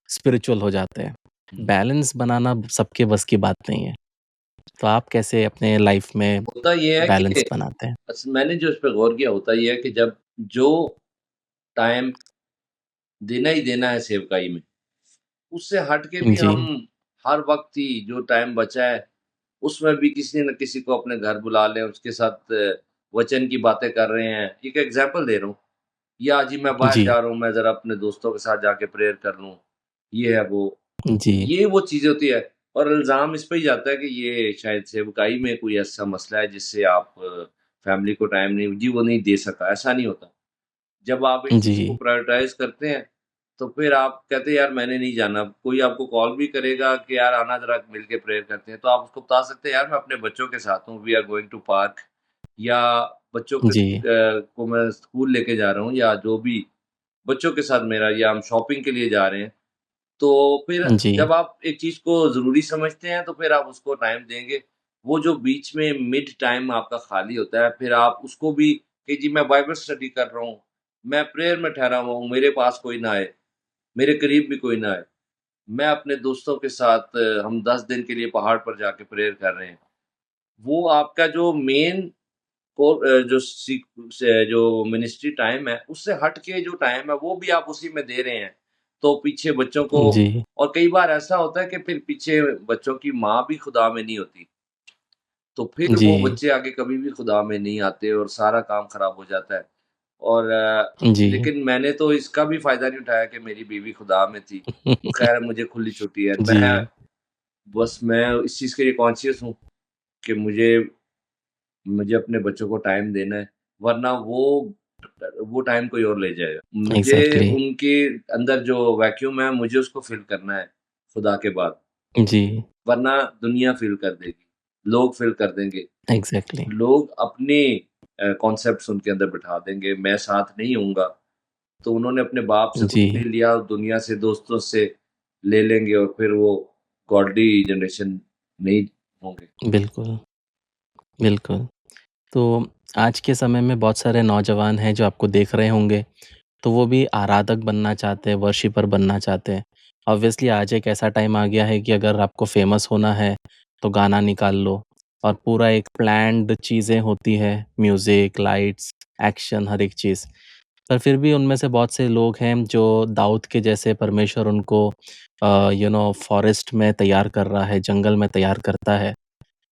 स्पिरिचुअल हो जाते हैं। हुँ। बैलेंस बनाना सबके बस की बात नहीं है। तो आप कैसे अपने लाइफ़ में होता ये है कि बैलेंस बनाते हैं? मैंने जो इस पे गौर किया, होता ये है कि जब जो टाइम देना ही देना है सेवकाई में, उससे हट के भी जी, हम हर वक़्त ही जो टाइम बचा है, उसमें भी किसी न किसी को अपने घर बुला लें, उसके साथ वचन की बातें कर रहे हैं। एक एग्ज़ाम्पल दे रहा हूँ, या जी मैं बाहर जी, जा रहा हूँ, मैं ज़रा अपने दोस्तों के साथ जाके प्रेयर कर लूँ, ये है वो। जी, ये वो चीज़ होती है, और इल्ज़ाम इस पे ही जाता है कि ये शायद सेवकाई में कोई ऐसा मसला है जिससे आप फैमिली को टाइम नहीं, जी वो नहीं दे सका, ऐसा नहीं होता। जब आप इस चीज़ को जी, प्रायोरिटाइज़ करते हैं, तो फिर आप कहते हैं यार मैंने नहीं जाना। कोई आपको कॉल भी करेगा कि यार आना, ज़रा मिल के प्रेयर करते हैं, तो आप उसको बता सकते हैं यार मैं अपने बच्चों के साथ हूँ, we are going to park, या बच्चों के जी, को मैं स्कूल लेके जा रहा हूँ, या जो भी बच्चों के साथ मेरा, या हम शॉपिंग के लिए जा रहे हैं। तो फिर जी, जब आप एक चीज़ को ज़रूरी समझते हैं, तो फिर आप उसको टाइम देंगे। वो जो बीच में मिड टाइम आपका खाली होता है, फिर आप उसको भी कि जी मैं बाइबल स्टडी कर रहा हूँ, मैं प्रेयर में ठहरा हुआ हूँ, मेरे पास कोई ना आए, मेरे करीब भी कोई ना आए। मैं अपने दोस्तों के साथ हम 10 दिन के लिए पहाड़ पर जाके प्रेयर कर रहे हैं। वो आपका जो मेन जो सीक से जो मिनिस्ट्री टाइम है, उससे हट के जो टाइम है, वो भी आप उसी में दे रहे हैं। तो पीछे बच्चों को जी, और कई बार ऐसा होता है कि फिर पीछे बच्चों की माँ भी खुदा में नहीं होती, तो फिर वो जी, बच्चे आगे कभी भी खुदा में नहीं आते और सारा काम खराब हो जाता है। और जी। लेकिन मैंने तो इसका भी फ़ायदा नहीं उठाया कि मेरी बीवी खुदा में थी। ख़ैर मुझे खुली छुट्टी है। जी, मैं इस चीज़ के लिए कॉन्शियस हूँ कि मुझे अपने बच्चों को टाइम देना है, वरना वो टाइम कोई और ले जाएगा। मुझे एग्ज़ैक्टली। उनके अंदर जो वैक्यूम है, मुझे उसको फ़िल करना है, खुदा के बाद, जी, वरना दुनिया फ़िल कर देगी, लोग फ़िल कर देंगे। एग्ज़ैक्टली। लोग अपने कॉन्सेप्ट्स उनके अंदर बिठा देंगे, मैं साथ नहीं होऊँगा, तो उन्होंने अपने बाप से कुछ जी, नहीं लिया, दुनिया से, दोस्तों से ले लेंगे और फिर वो गॉडली जनरेशन नहीं होंगे। बिल्कुल, बिल्कुल। तो आज के समय में बहुत सारे नौजवान हैं जो आपको देख रहे होंगे, तो वो भी आराधक बनना चाहते हैं, वर्शिपर बनना चाहते हैं। ऑब्वियसली आज एक ऐसा टाइम आ गया है कि अगर आपको फ़ेमस होना है, तो गाना निकाल लो और पूरा एक प्लान्ड चीज़ें होती हैं, म्यूज़िक, लाइट्स, एक्शन, हर एक चीज़। पर फिर भी उनमें से बहुत से लोग हैं जो दाऊद के जैसे परमेश्वर उनको फ़ॉरेस्ट में तैयार कर रहा है, जंगल में तैयार करता है।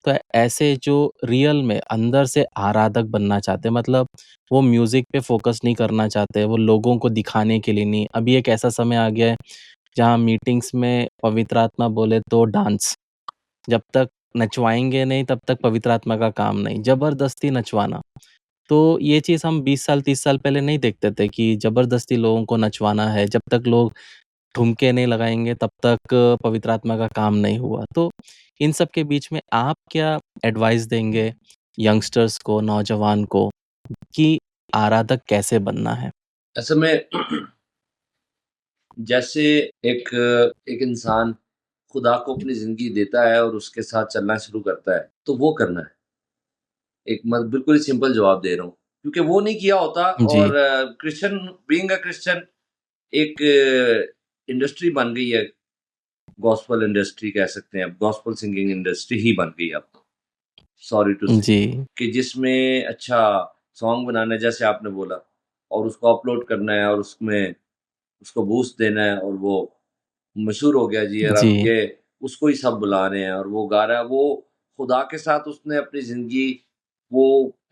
तो ऐसे जो रियल में अंदर से आराधक बनना चाहते हैं मतलब वो म्यूज़िक पे फ़ोकस नहीं करना चाहते, वो लोगों को दिखाने के लिए नहीं। अभी एक ऐसा समय आ गया है जहाँ मीटिंग्स में पवित्र आत्मा बोले तो डांस, जब तक नचवाएँगे नहीं तब तक पवित्र आत्मा का काम नहीं, ज़बरदस्ती नचवाना। तो ये चीज़ हम 20 साल 30 साल पहले नहीं देखते थे कि ज़बरदस्ती लोगों को नचवाना है, जब तक लोग ठुमके नहीं लगाएँगे तब तक पवित्र आत्मा का काम नहीं हुआ। तो इन सब के बीच में आप क्या एडवाइस देंगे यंगस्टर्स को, नौजवान को कि आराधक कैसे बनना है? ऐसे में जैसे एक एक इंसान खुदा को अपनी ज़िंदगी देता है और उसके साथ चलना शुरू करता है, तो वो करना है। एक मैं बिल्कुल ही सिंपल जवाब दे रहा हूँ, क्योंकि वो नहीं किया होता जी, और क्रिश्चियन बीइंग अ क्रिश्चियन एक इंडस्ट्री बन गई है, गॉस्पेल इंडस्ट्री कह सकते हैं अब, गॉस्पेल सिंगिंग इंडस्ट्री ही बन गई है अब तो, सॉरी टू से, जी, कि जिसमें अच्छा सॉन्ग बनाना है जैसे आपने बोला और उसको अपलोड करना है और उसमें उसको बूस्ट देना है और वो मशहूर हो गया जी, और अब जी, ये उसको ही सब बुला रहे हैं और वो गा रहा है, वो खुदा के साथ उसने अपनी ज़िंदगी वो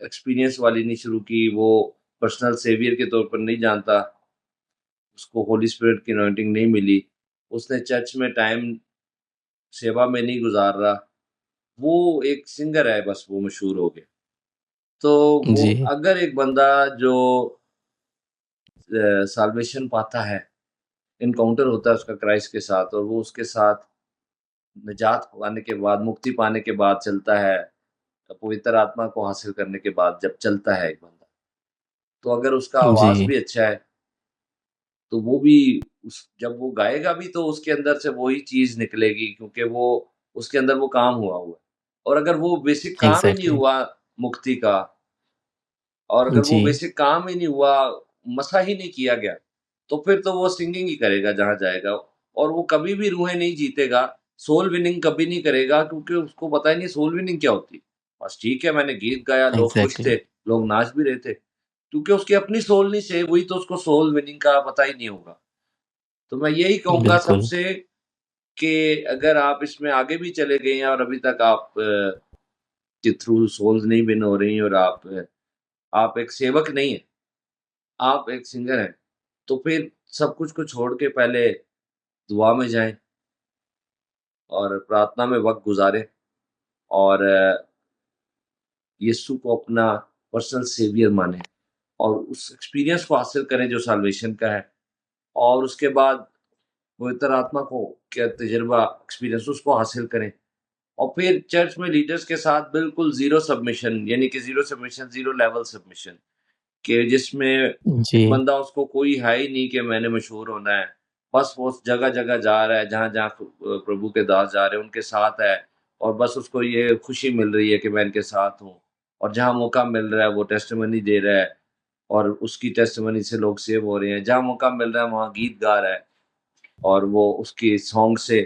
एक्सपीरियंस वाली नहीं शुरू की, वो पर्सनल सेवियर के तौर पर नहीं जानता, उसको होली स्पिरिट की अनॉइंटिंग नहीं मिली, उसने चर्च में टाइम सेवा में नहीं गुज़ार रहा, वो एक सिंगर है बस वो मशहूर हो गया। तो वो जी, अगर एक बंदा जो साल्वेशन पाता है, एनकाउंटर होता है उसका क्राइस्ट के साथ और वो उसके साथ निजात पाने के बाद, मुक्ति पाने के बाद चलता है, पवित्र आत्मा को हासिल करने के बाद जब चलता है एक बंदा, तो अगर उसका आवाज़ जी, भी अच्छा है, तो वो भी उस जब वो गाएगा भी तो उसके अंदर से वही चीज़ निकलेगी क्योंकि वो उसके अंदर वो काम हुआ हुआ है। और अगर वो बेसिक काम ही नहीं एग्ज़ैक्टली। हुआ मुक्ति का और अगर वो जी, बेसिक काम ही नहीं हुआ, मसा ही नहीं किया गया, तो फिर तो वो सिंगिंग ही करेगा जहाँ जाएगा और वो कभी भी रूहें नहीं जीतेगा, सोल विनिंग कभी नहीं करेगा क्योंकि उसको पता ही नहीं सोल विनिंग क्या होती है। बस ठीक है मैंने गीत गाया, लोग खुश थे, एग्ज़ैक्टली। लोग नाच भी रहे थे, क्योंकि उसकी अपनी सोल नहीं सेव हुई तो उसको सोल विनिंग का पता ही नहीं होगा। तो मैं यही कहूँगा बिल्कुल, सबसे कि अगर आप इसमें आगे भी चले गए हैं और अभी तक आप के थ्रू सोल्स नहीं विन हो रही और आप एक सेवक नहीं हैं, आप एक सिंगर हैं, तो फिर सब कुछ को छोड़ के पहले दुआ में जाएँ और प्रार्थना में वक़्त गुज़ारें और यीशु को अपना पर्सनल सेवियर मानें और उस एक्सपीरियंस को हासिल करें जो साल्वेशन का है और उसके बाद पवित्र आत्मा को क्या तजुर्बा एक्सपीरियंस उसको हासिल करें और फिर चर्च में लीडर्स के साथ बिल्कुल ज़ीरो सबमिशन यानी कि zero submission, zero level submission कि जिसमें एक जी, बंदा उसको कोई है ही नहीं कि मैंने मशहूर होना है। बस वो जगह-जगह जा रहा है, जहाँ-जहाँ प्रभु के दास जा रहे हैं, उनके साथ है और बस उसको ये खुशी मिल रही है कि मैं इनके साथ हूँ और जहाँ मौका मिल रहा है, वो टेस्टिमनी दे रहा है और उसकी टेस्टिमनी से लोग सेव हो रहे हैं। जहाँ मौका मिल रहा है, वहाँ गीत गा रहा है और वो उसकी सॉन्ग से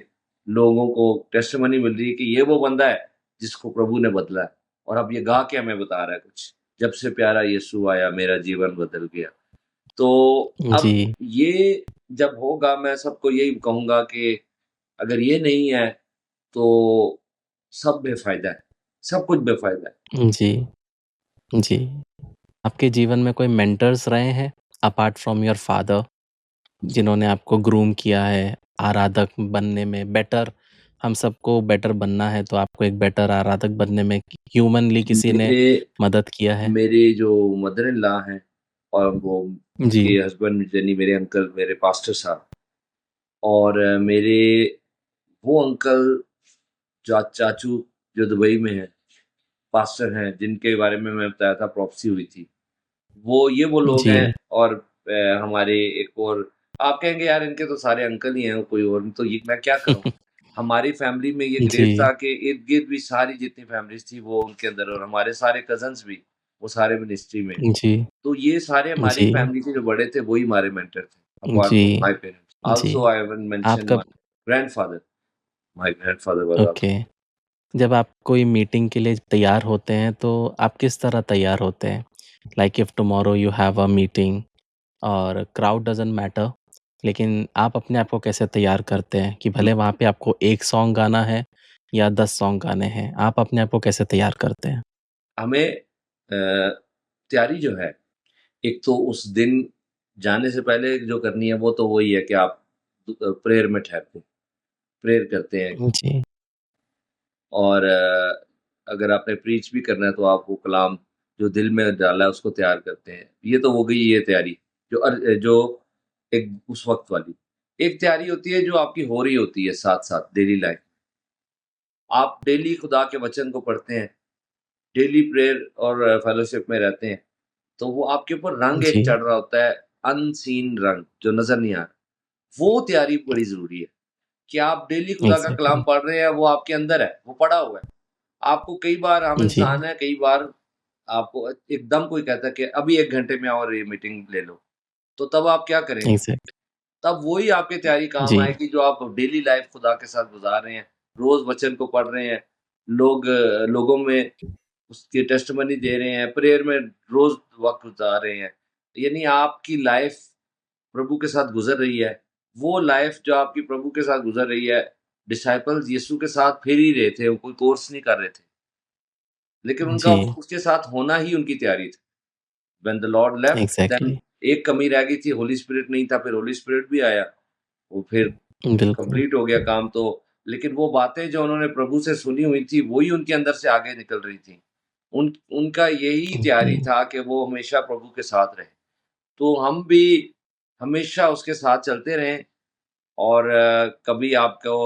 लोगों को टेस्टिमनी मिल रही है कि ये वो बंदा है, जिसको प्रभु ने बदला है और अब ये गा के हमें बता रहा है कुछ। जब से प्यारा यीशु आया, मेरा जीवन बदल गया। तो अब जी, ये जब होगा मैं सबको यही कहूँगा कि अगर ये नहीं है तो सब बेफ़ायदा है, सब कुछ बेफ़ायदा है। जी, जी। आपके जीवन में कोई मेंटर्स रहे हैं अपार्ट फ्रॉम योर फादर जिन्होंने आपको ग्रूम किया है आराधक बनने में बेटर हम सबको बेटर बनना है तो आपको एक बेटर आराधक बनने में ह्यूमनली किसी ने मेरे मदद किया है? मेरे जो मदर इन लॉ हैं और वो जी, उनके हस्बैंड यानी मेरे अंकल मेरे पास्टर साहब और मेरे वो अंकल चाचू जो दुबई में हैं, पास्टर हैं, जिनके बारे में मैं बताया था प्रोफ़ेसी हुई थी। वो लोग हैं जी, और हमारे एक और आप कहेंगे यार इनके तो सारे अंकल ही हैं, कोई और नहीं तो ये मैं क्या करूँ? हमारी फ़ैमिली में ये ग्रेस जी, था कि इर्द-गिर्द भी सारी जितनी फ़ैमिलीज़ थी वो उनके अंदर और हमारे सारे कज़िन्स भी, वो सारे मिनिस्ट्री में। जी, तो ये सारे हमारी जी, फ़ैमिली के जो बड़े थे वो ही हमारे मेंटर थे, अपार्ट जी, फ्रॉम माय पेरेंट्स। जी। आल्सो आई हैवंट आप मेंशन कब my grandfather, my grandfather was okay. Also जब आप कोई मीटिंग के लिए तैयार होते हैं तो आप किस तरह तैयार होते हैं? Like if tomorrow you have a meeting और क्राउड डज़न्ट मैटर लेकिन आप अपने आप को कैसे तैयार करते हैं कि हुँ, भले वहाँ पे आपको 1 सॉन्ग गाना है या 10 सॉन्ग गाने हैं, आप अपने आप को कैसे तैयार करते हैं? हमें तैयारी जो है एक तो उस दिन जाने से पहले जो करनी है वो तो वही है कि आप प्रेयर में ठहरते हैं, प्रेयर करते हैं जी, और अगर आपने प्रीच भी करना है तो आप वो कलाम जो दिल में डाला है उसको तैयार करते हैं। ये तो हो गई ये तैयारी जो एक उस वक़्त वाली। एक तैयारी होती है जो आपकी हो रही होती है साथ-साथ डेली लाइफ़। आप डेली खुदा के वचन को पढ़ते हैं, डेली प्रेयर और फेलोशिप में रहते हैं। तो वो आपके ऊपर रंग एक जी, चढ़ रहा होता है, अनसीन रंग जो नज़र नहीं आ रहा। वो तैयारी बड़ी ज़रूरी है, कि आप डेली खुदा का कलाम एग्ज़ैक्टली पढ़ रहे हैं, वो आपके अंदर है, वो पड़ा हुआ है। आपको कई बार हम जी, इंसान हैं, कई बार आपको एकदम कोई कहता है कि अभी 1 घंटे में आओ और ये मीटिंग ले लो, तो तब आप क्या करेंगे? एग्ज़ैक्ट तब वही आपकी तैयारी काम जी, आएगी जो आप डेली लाइफ़ खुदा के साथ गुज़ार रहे हैं, रोज़ वचन को पढ़ रहे हैं, लोगों में उसकी टेस्टिमनी दे रहे हैं, प्रेयर में रोज़ वक़्त गुज़ार रहे हैं। यानी आपकी लाइफ़ प्रभु के साथ गुज़र रही है, वो लाइफ़ जो आपकी प्रभु के साथ गुज़र रही है, डिसाइपल्स यीशु के साथ फिर ही रहे थे, वो कोई कोर्स नहीं कर रहे थे। लेकिन उनका जी, उसके साथ होना ही उनकी तैयारी थी। When the lord left then exactly एक कमी रह गई थी, होली स्पिरिट नहीं था, फिर होली स्पिरिट भी आया। वो फिर बिल्कुल, कंप्लीट हो गया काम तो लेकिन वो बातें जो उन्होंने प्रभु से सुनी हुई थी, वही उनके अंदर से आगे निकल रही थी। उनका यही तैयारी जी, था कि वो हमेशा प्रभु के साथ रहें। तो हम भी हमेशा उसके साथ चलते रहें और कभी आपको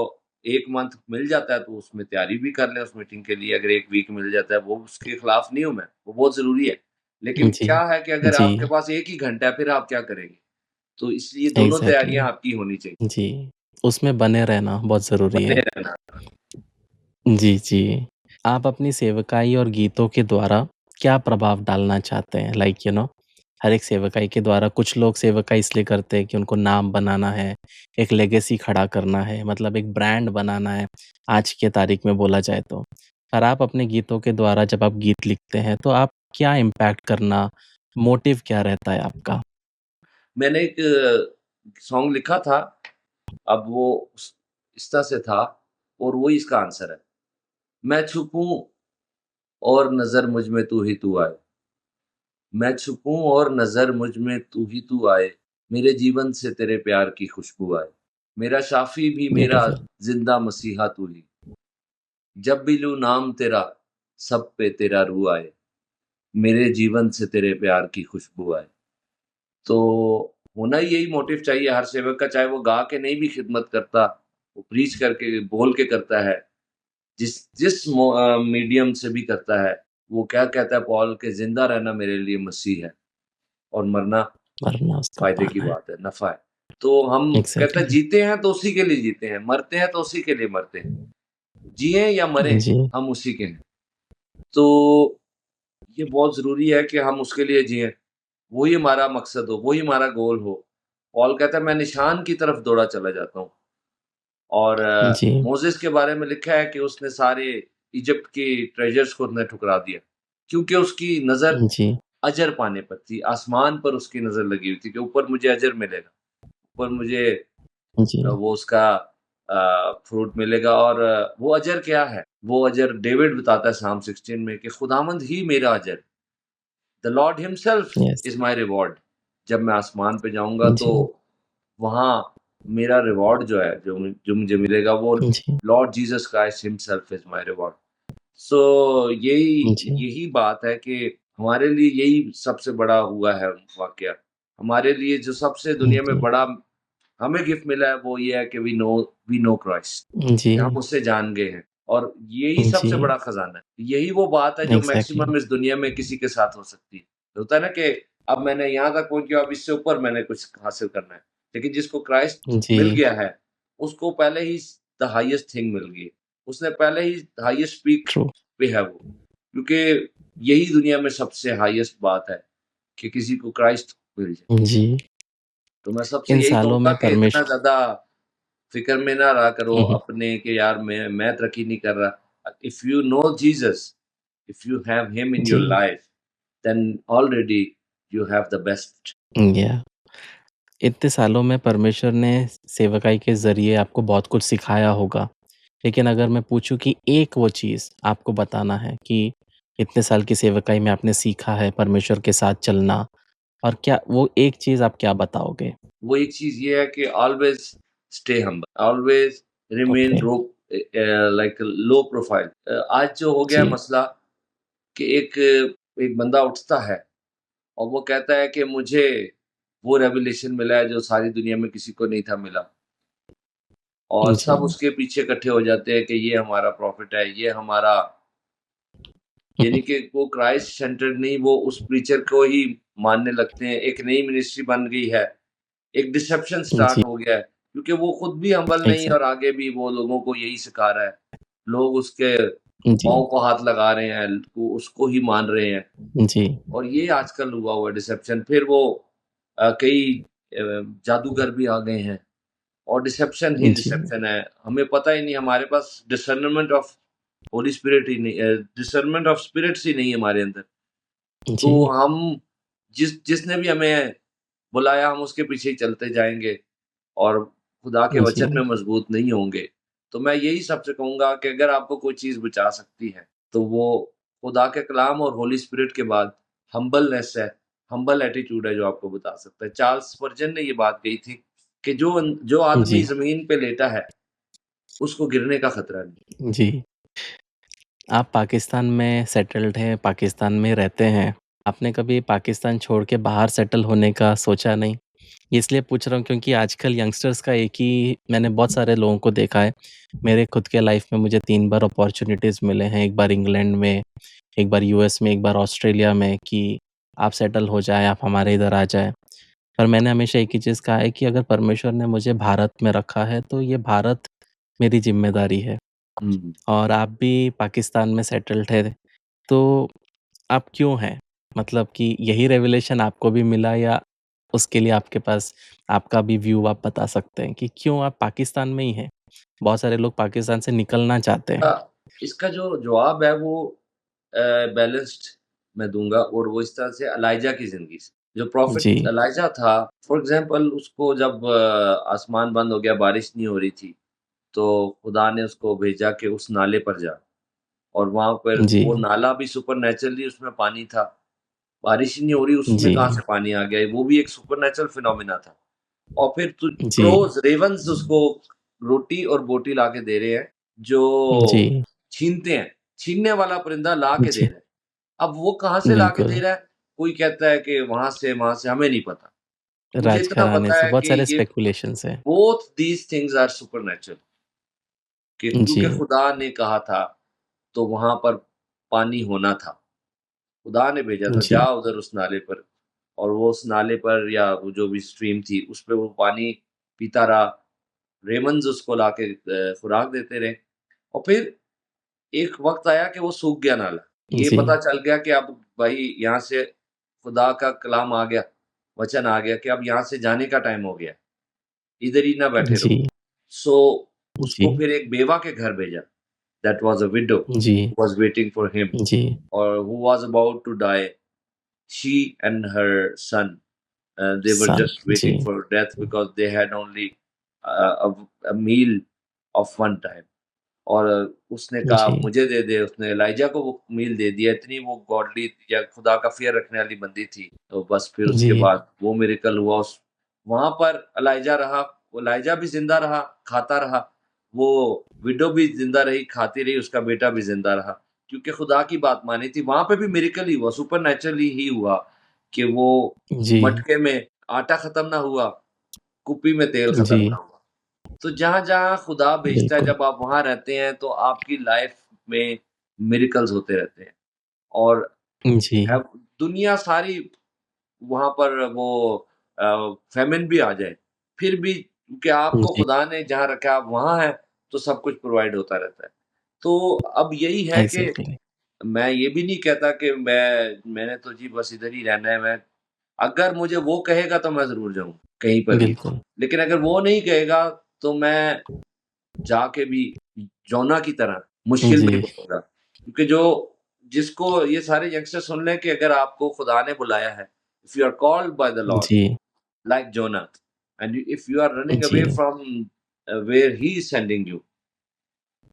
1 मंथ मिल जाता है, तो उसमें तैयारी भी कर लें उस मीटिंग के लिए। अगर 1 वीक मिल जाता है, वो उसके खिलाफ नहीं हूँ मैं, वो बहुत ज़रूरी है। लेकिन जी, क्या है कि अगर जी, आपके पास 1 ही घंटा है, फिर आप क्या करेंगे? तो इसलिए दोनों एग्ज़ैक्टली तैयारियाँ आपकी होनी चाहिए। जी, उसमें बने रहना बहुत ज़रूरी बने है। रहना। जी, जी। आप अपनी सेवकाई और गीतों के द्वारा क्या प्रभाव डालना चाहते हैं? लाइक हर एक सेवकाई के द्वारा कुछ लोग सेवकाई इसलिए करते हैं कि उनको नाम बनाना है, एक लेगेसी खड़ा करना है, मतलब एक ब्रांड बनाना है, आज के तारीख में बोला जाए तो। और आप अपने गीतों के द्वारा जब आप गीत लिखते हैं, तो आप क्या इम्पैक्ट करना मोटिव क्या रहता है आपका? मैंने एक सॉन्ग लिखा था, अब वो इस तरह से था और वही इसका आंसर है। मैं छुपूँ और नज़र मुझ में तू ही तू आए। मैं छुपूँ और नज़र मुझ में तू ही तू आए। मेरे जीवन से तेरे प्यार की खुशबू आए। मेरा शाफ़ी भी मेरा ब्यूटीफुल। ज़िंदा मसीहा तू ही। जब भी लूँ नाम तेरा, सब पे तेरा रूह आए। मेरे जीवन से तेरे प्यार की खुशबू आए। तो होना ही यही मोटिव चाहिए हर सेवक का, चाहे वो गा के नहीं भी खिदमत करता, वो प्रीच करके, बोल के करता है। जिस मीडियम से भी करता है, वो क्या कहता है पॉल कि ज़िंदा रहना मेरे लिए मसीह है और मरना वरना उसका फ़ायदे की पाना है। बात है, नफ़ा है। तो हम कहते हैं एग्ज़ैक्टली। जीते हैं तो उसी के लिए जीते हैं, मरते हैं तो उसी के लिए मरते हैं। जिएँ या मरें, जी, हम उसी के हैं। तो ये बहुत ज़रूरी है कि हम उसके लिए जिएँ, वही हमारा मकसद हो, वही हमारा गोल हो। पॉल कहता है मैं निशान की तरफ दौड़ा चला जाता हूँ। और जी, मोसेस के बारे में लिखा है कि उसने सारे इजिप्ट की ट्रेजर्स को उसने ठुकरा दिया, क्योंकि उसकी नज़र जी, अजर पाने पर थी, आसमान पर उसकी नज़र लगी हुई थी कि ऊपर मुझे अजर मिलेगा, ऊपर मुझे जी, वो उसका फ्रूट मिलेगा। और वो अजर क्या है? वो अजर डेविड बताता है साम 16 में कि खुदावंद ही मेरा अजर, the Lord himself yes, is my reward. जब मैं आसमान पे जाऊँगा तो जी, वहाँ मेरा रिवॉर्ड जो है, जो मुझे मिलेगा वो जी, lord Jesus Christ himself is my reward. So यही जी, यही बात है कि हमारे लिए यही सबसे बड़ा हुआ है वाक़या। हमारे लिए जो सबसे दुनिया में जी, बड़ा हमें गिफ्ट मिला है वो ये है कि वी नो क्राइस्ट, कि हम जी, उससे जान गए हैं और यही सबसे जी, बड़ा खजाना है। यही वो बात है जो एग्ज़ैक्टली। मैक्सिमम इस दुनिया में किसी के साथ हो सकती है। होता है ना कि अब मैंने यहाँ तक पहुँच गया, अब इससे ऊपर मैंने कुछ हासिल करना है। लेकिन जिसको क्राइस्ट मिल जी, गया है, उसको पहले ही द हाईएस्ट थिंग मिल गई है। उसने पहले ही हाईएस्ट पीक ट्रू। पे है वो। क्योंकि यही दुनिया में सबसे हाईएस्ट बात है कि किसी को क्राइस्ट मिल जाए। जी, तो मैं सबसे इन यही सालों कहूँगा में कि इतना परमेश्वर ज़्यादा फ़िक्र में ना रहा करो हुँ, हुँ, अपने कि यार मैं तरक्की नहीं कर रहा। If you know Jesus, if you have him in your जी, life, then already you have the best. या इतने सालों में परमेश्वर ने सेवकाई के ज़रिए आपको बहुत कुछ सिखाया होगा। लेकिन अगर मैं पूछूँ कि एक वो चीज़ आपको बताना है कि इतने साल की सेवकाई में आपने सीखा है परमेश्वर के साथ चलना और क्या वो एक चीज़ आप क्या बताओगे? वो एक चीज़ ये है कि always stay humble, always remain okay, like low profile. आज जो हो गया है जी, मसला कि एक एक बंदा उठता है और वो कहता है कि मुझे वो रेवलेशन मिला है जो सारी दुनिया में किसी को नहीं था मिला। और सब जी, उसके पीछे इकट्ठे हो जाते हैं कि ये हमारा प्रॉफ़िट है, ये हमारा, यानी कि वो क्राइस्ट सेंटर्ड नहीं, वो उस प्रीचर को ही मानने लगते हैं। एक नई मिनिस्ट्री बन गई है, एक डिसेप्शन जी, स्टार्ट हो गया है, क्योंकि वो खुद भी हम्बल नहीं है एग्ज़ैक्ट और आगे भी वो लोगों को यही सिखा रहा है। लोग उसके जी, पाँव को हाथ लगा रहे हैं, वो उसको ही मान रहे हैं। जी, और ये आजकल हुआ हुआ है डिसेप्शन। फिर वो कई जादूगर भी आ गए हैं और डिसेप्शन ही जी, डिसेप्शन है। हमें पता ही नहीं, हमारे पास डिसर्निमेंट ऑफ होली स्पिरिट ही नहीं, डिसर्निमेंट ऑफ स्पिरिट्स ही नहीं है हमारे अंदर। तो जी, हम जिसने भी हमें बुलाया हम उसके पीछे ही चलते जाएँगे और खुदा के वचन में जी, मज़बूत नहीं होंगे। तो मैं यही सबसे कहूँगा कि अगर आपको कोई चीज़ बचा सकती है, तो वो खुदा के कलाम और होली स्पिरिट के बाद हम्बलनेस है, हम्बल एटीट्यूड है जो आपको बता सकता है। चार्ल्स स्पर्जन ने ये बात कही थी कि जो आदमी जी, ज़मीन पे लेटा है, उसको गिरने का खतरा नहीं। जी। आप पाकिस्तान में सेटल्ड हैं, पाकिस्तान में रहते हैं। आपने कभी पाकिस्तान छोड़ के बाहर सेटल होने का सोचा नहीं? इसलिए पूछ रहा हूँ क्योंकि आजकल यंगस्टर्स का एक ही मैंने बहुत सारे लोगों को देखा है। मेरे खुद के लाइफ में मुझे 3 बार अपॉर्च्युनिटीज़ मिले हैं। एक बार इंग्लैंड में, एक बार यूएस में, एक बार ऑस्ट्रेलिया में कि आप सेटल हो जाएँ, आप हमारे इधर आ जाएँ। पर मैंने हमेशा एक ही चीज़ कहा है कि अगर परमेश्वर ने मुझे भारत में रखा है, तो ये भारत मेरी ज़िम्मेदारी है। हुँ। और आप भी पाकिस्तान में सेटल्ड हैं, तो आप क्यों हैं? मतलब कि यही रेवलेशन आपको भी मिला या उसके लिए आपके पास आपका भी व्यू आप बता सकते हैं कि क्यों आप पाकिस्तान में ही हैं? बहुत सारे लोग पाकिस्तान से निकलना चाहते हैं। इसका जो जवाब है वो अ, बैलेंस्ड मैं दूँगा और वो इस तरह से एलाइजा की ज़िंदगी से। जो प्रॉफ़ेट जी, एलाइजा था, फॉर एग्ज़ाम्पल उसको जब आसमान बंद हो गया, बारिश नहीं हो रही थी, तो खुदा ने उसको भेजा कि उस नाले पर जा। और वहाँ पर वो जी, नाला भी सुपरनैचुरली उसमें पानी था। बारिश ही नहीं हो रही, उसमें कहाँ जी, से पानी आ गया? वो भी एक सुपरनैचुरल फिनोमेना था। और फिर जी, क्रोज़, रेवन्स उसको रोटी और बोटी लाके दे रहे हैं, जो जी, छीनते हैं। छीनने वाला परिंदा ला के दे जी, रहा है। अब वो कहाँ से ला के दे बिल्कुल। रहा है? कोई कहता है कि वहाँ से, हमें नहीं पता। मुझे इतना राजघराने पता से है बहुत कि सारे ये स्पेकुलेशंस हैं। Both these things are supernatural, कि क्योंकि जी, खुदा ने कहा था, तो वहाँ पर पानी होना था। खुदा ने भेजा था, जी, जा उधर उस नाले पर। और वो उस नाले पर या वो जो भी स्ट्रीम थी, उस पे वो पानी पीता रहा। रेमंड्स उसको लाके खुराक देते रहे और फिर एक वक़्त आया कि वो सूख गया नाला। ये जी, पता चल गया कि अब भाई यहाँ से खुदा का कलाम आ गया, वचन आ गया कि अब यहाँ से जाने का टाइम हो गया, इधर ही ना बैठे रहो। जी, सो उसको जी, फिर एक बेवा के घर भेजा। दैट वाज़ अ विडो जी, who was waiting for him जी, और who was about to die. She and her son they were son, just waiting जी, for death because they had only a meal of one time. और उसने कहा जी, मुझे दे दे, उसने ELISA को वो मील दे दिया, इतनी वो गॉडली या खुदा का फ़ियर रखने वाली बंदी थी। तो बस फिर उसके जी, बाद वो मिरेकल हुआ उस वहाँ पर एलाइजा रहा, वो एलाइजा भी ज़िंदा रहा, खाता रहा, वो विडो भी ज़िंदा रही, खाती रही, उसका बेटा भी ज़िंदा रहा, क्योंकि खुदा की बात मानी थी। वहाँ पे भी मिरेकल ही हुआ, सुपरनैचुरली ही हुआ कि वो जी, मटके में आटा खत्म ना हुआ, कुप्पी में तेल खत्म ना जी, हुआ। तो जहाँ-जहाँ खुदा भेजता है, बिल्कुल, जब आप वहाँ रहते हैं, तो आपकी लाइफ़ में मिरेकल्स होते रहते हैं और जी, है दुनिया सारी वहाँ पर वो फ़ेमिन भी आ जाए, फिर भी क्योंकि आपको जी, खुदा ने जहाँ रखा है, आप वहाँ हैं, तो सब कुछ प्रोवाइड होता रहता है। तो अब यही है कि एग्ज़ैक्टली, मैं ये भी नहीं कहता कि मैंने तो जी बस इधर ही रहना है, मैं अगर मुझे वो कहेगा तो मैं ज़रूर जाऊँ, कहीं पर भी। बिल्कुल, लेकिन अगर वो नहीं कहेगा, तो मैं जाके भी जोना की तरह मुश्किल में ही जी, पड़ूँगा। क्योंकि जो जिसको ये सारे यंगस्टर सुन लें कि अगर आपको खुदा ने बुलाया है, if you are called by the lord जी, like Jonah and if you are running away जी, from where he is sending you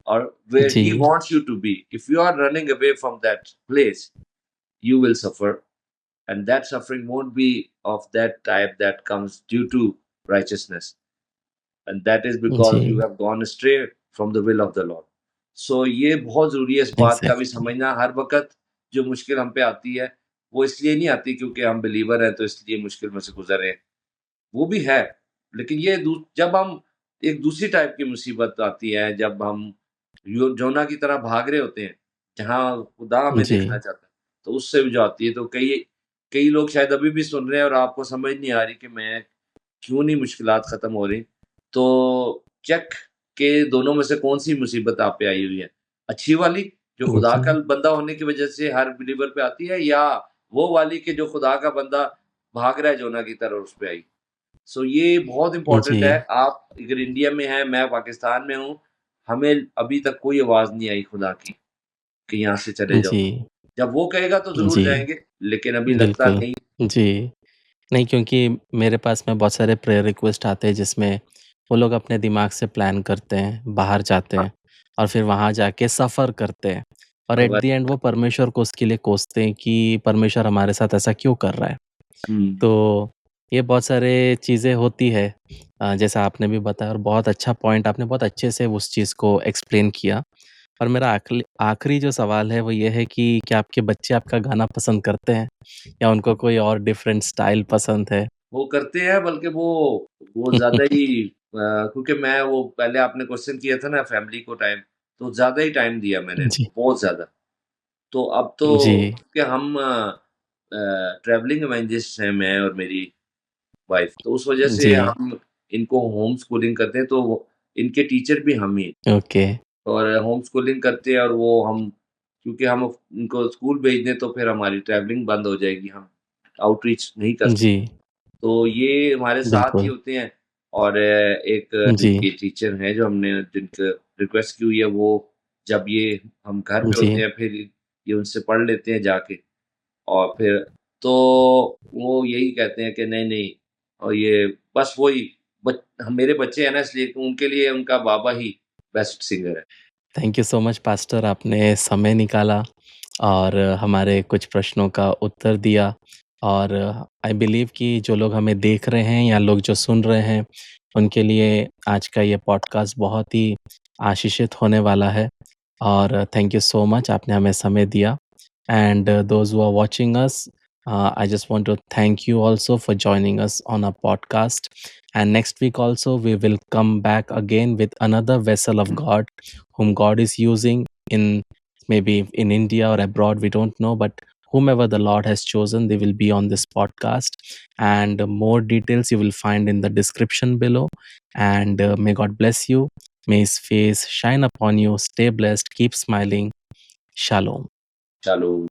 or where he जी, wants you to be, if you are running away from that place, you will suffer. And that suffering won't be of that type that comes due to righteousness. And that is because you जी, have gone astray from the will of the Lord. So ये बहुत ज़रूरी है इस बात का भी exactly, समझना हर वक़्त जो मुश्किल हम पे आती है, वो इसलिए नहीं आती क्योंकि हम बिलीवर हैं तो इसलिए मुश्किल में से गुज़र रहे हैं। वो भी है, लेकिन ये दू जब हम एक दूसरी टाइप की मुसीबत आती है, जब हम योना की तरह भाग रहे होते हैं, जहाँ खुदा हमें देखना जी, चाहता है, तो उससे भी जो आती है, तो कई कई लोग शायद अभी भी सुन रहे हैं और आपको समझ नहीं आ रही कि मैं क्यों नहीं मुश्किलात खत्म हो रही। तो चेक के दोनों में से कौन-सी मुसीबत आप पे आई हुई है? अच्छी वाली, जो खुदा का जी, बंदा होने की वजह से हर बिलीवर पे आती है या वो वाली कि जो खुदा का बंदा भाग रहा है जोना की तरह उस पे आई? सो ये बहुत इम्पोर्टेंट है। जी, आप अगर इंडिया में हैं, मैं पाकिस्तान में हूँ, हमें अभी तक कोई आवाज़ नहीं आई खुदा की, कि यहाँ से चले जाओ। जी, जब वो कहेगा तो ज़रूर जी, जाएँगे, लेकिन अभी लगता बिल्कुल, नहीं। जी। नहीं, क्योंकि मेरे पास में बहुत सारे प्रेयर रिक्वेस्ट आते हैं जिसमें वो लोग अपने दिमाग से प्लान करते हैं, बाहर जाते हाँ, हैं और फिर वहाँ जाके सफ़र करते हैं और एट द एंड वो परमेश्वर को उसके लिए कोसते हैं कि परमेश्वर हमारे साथ ऐसा क्यों कर रहा है? हुँ, तो ये बहुत सारे चीज़ें होती है जैसा आपने भी बताया और बहुत अच्छा पॉइंट आपने बहुत अच्छे से उस चीज़ को एक्सप्लेन किया। और मेरा आखिरी जो सवाल है वो ये है कि क्या आपके बच्चे आपका गाना पसंद करते हैं? या उनको कोई और डिफरेंट स्टाइल पसंद है? वो करते हैं बल्कि वो ज़्यादा ही क्योंकि मैं वो पहले आपने क्वेश्चन किया था ना फैमिली को टाइम, तो ज़्यादा ही टाइम दिया मैंने इनको, जी, बहुत ज़्यादा। तो अब तो जी, क्योंकि हम ट्रैवलिंग इवेंजलिस्ट हैं मैं और मेरी वाइफ़, तो उस वजह से जी, हम इनको होम स्कूलिंग करते हैं, तो वो इनके टीचर भी हम ही हैं। ओके, और होम स्कूलिंग करते हैं और वो हम क्योंकि हम उनको स्कूल भेज दें तो फिर हमारी ट्रैवलिंग बंद हो जाएगी, हम आउटरीच नहीं कर सकते। जी, तो ये हमारे साथ ही बिल्कुल, होते हैं और एक जी, इनके टीचर हैं जो हमने जिनसे रिक्वेस्ट की हुई है, वो जब ये हम घर पे होते जी, हैं फिर ये उनसे पढ़ लेते हैं जाके और फिर तो वो यही कहते हैं कि नहीं-नहीं और ये बस वही बच मेरे बच्चे हैं ना इसलिए उनके लिए उनका बाबा ही बेस्ट सिंगर है। Thank you so much pastor आपने समय निकाला और हमारे कुछ प्रश्नों का उत्तर दिया और आई बिलीव कि जो लोग हमें देख रहे हैं या लोग जो सुन रहे हैं, उनके लिए आज का ये पॉडकास्ट बहुत ही आशीषित होने वाला है और थैंक यू सो मच आपने हमें समय दिया and those who are watching us I just want to thank you also for joining us on our podcast. And next week also we will come back again with another vessel of God whom God is using in maybe in India or abroad, we don't know, but whomever the Lord has chosen, they will be on this podcast. And more details you will find in the description below. And may God bless you. May His face shine upon you. Stay blessed. Keep smiling. Shalom. Shalom.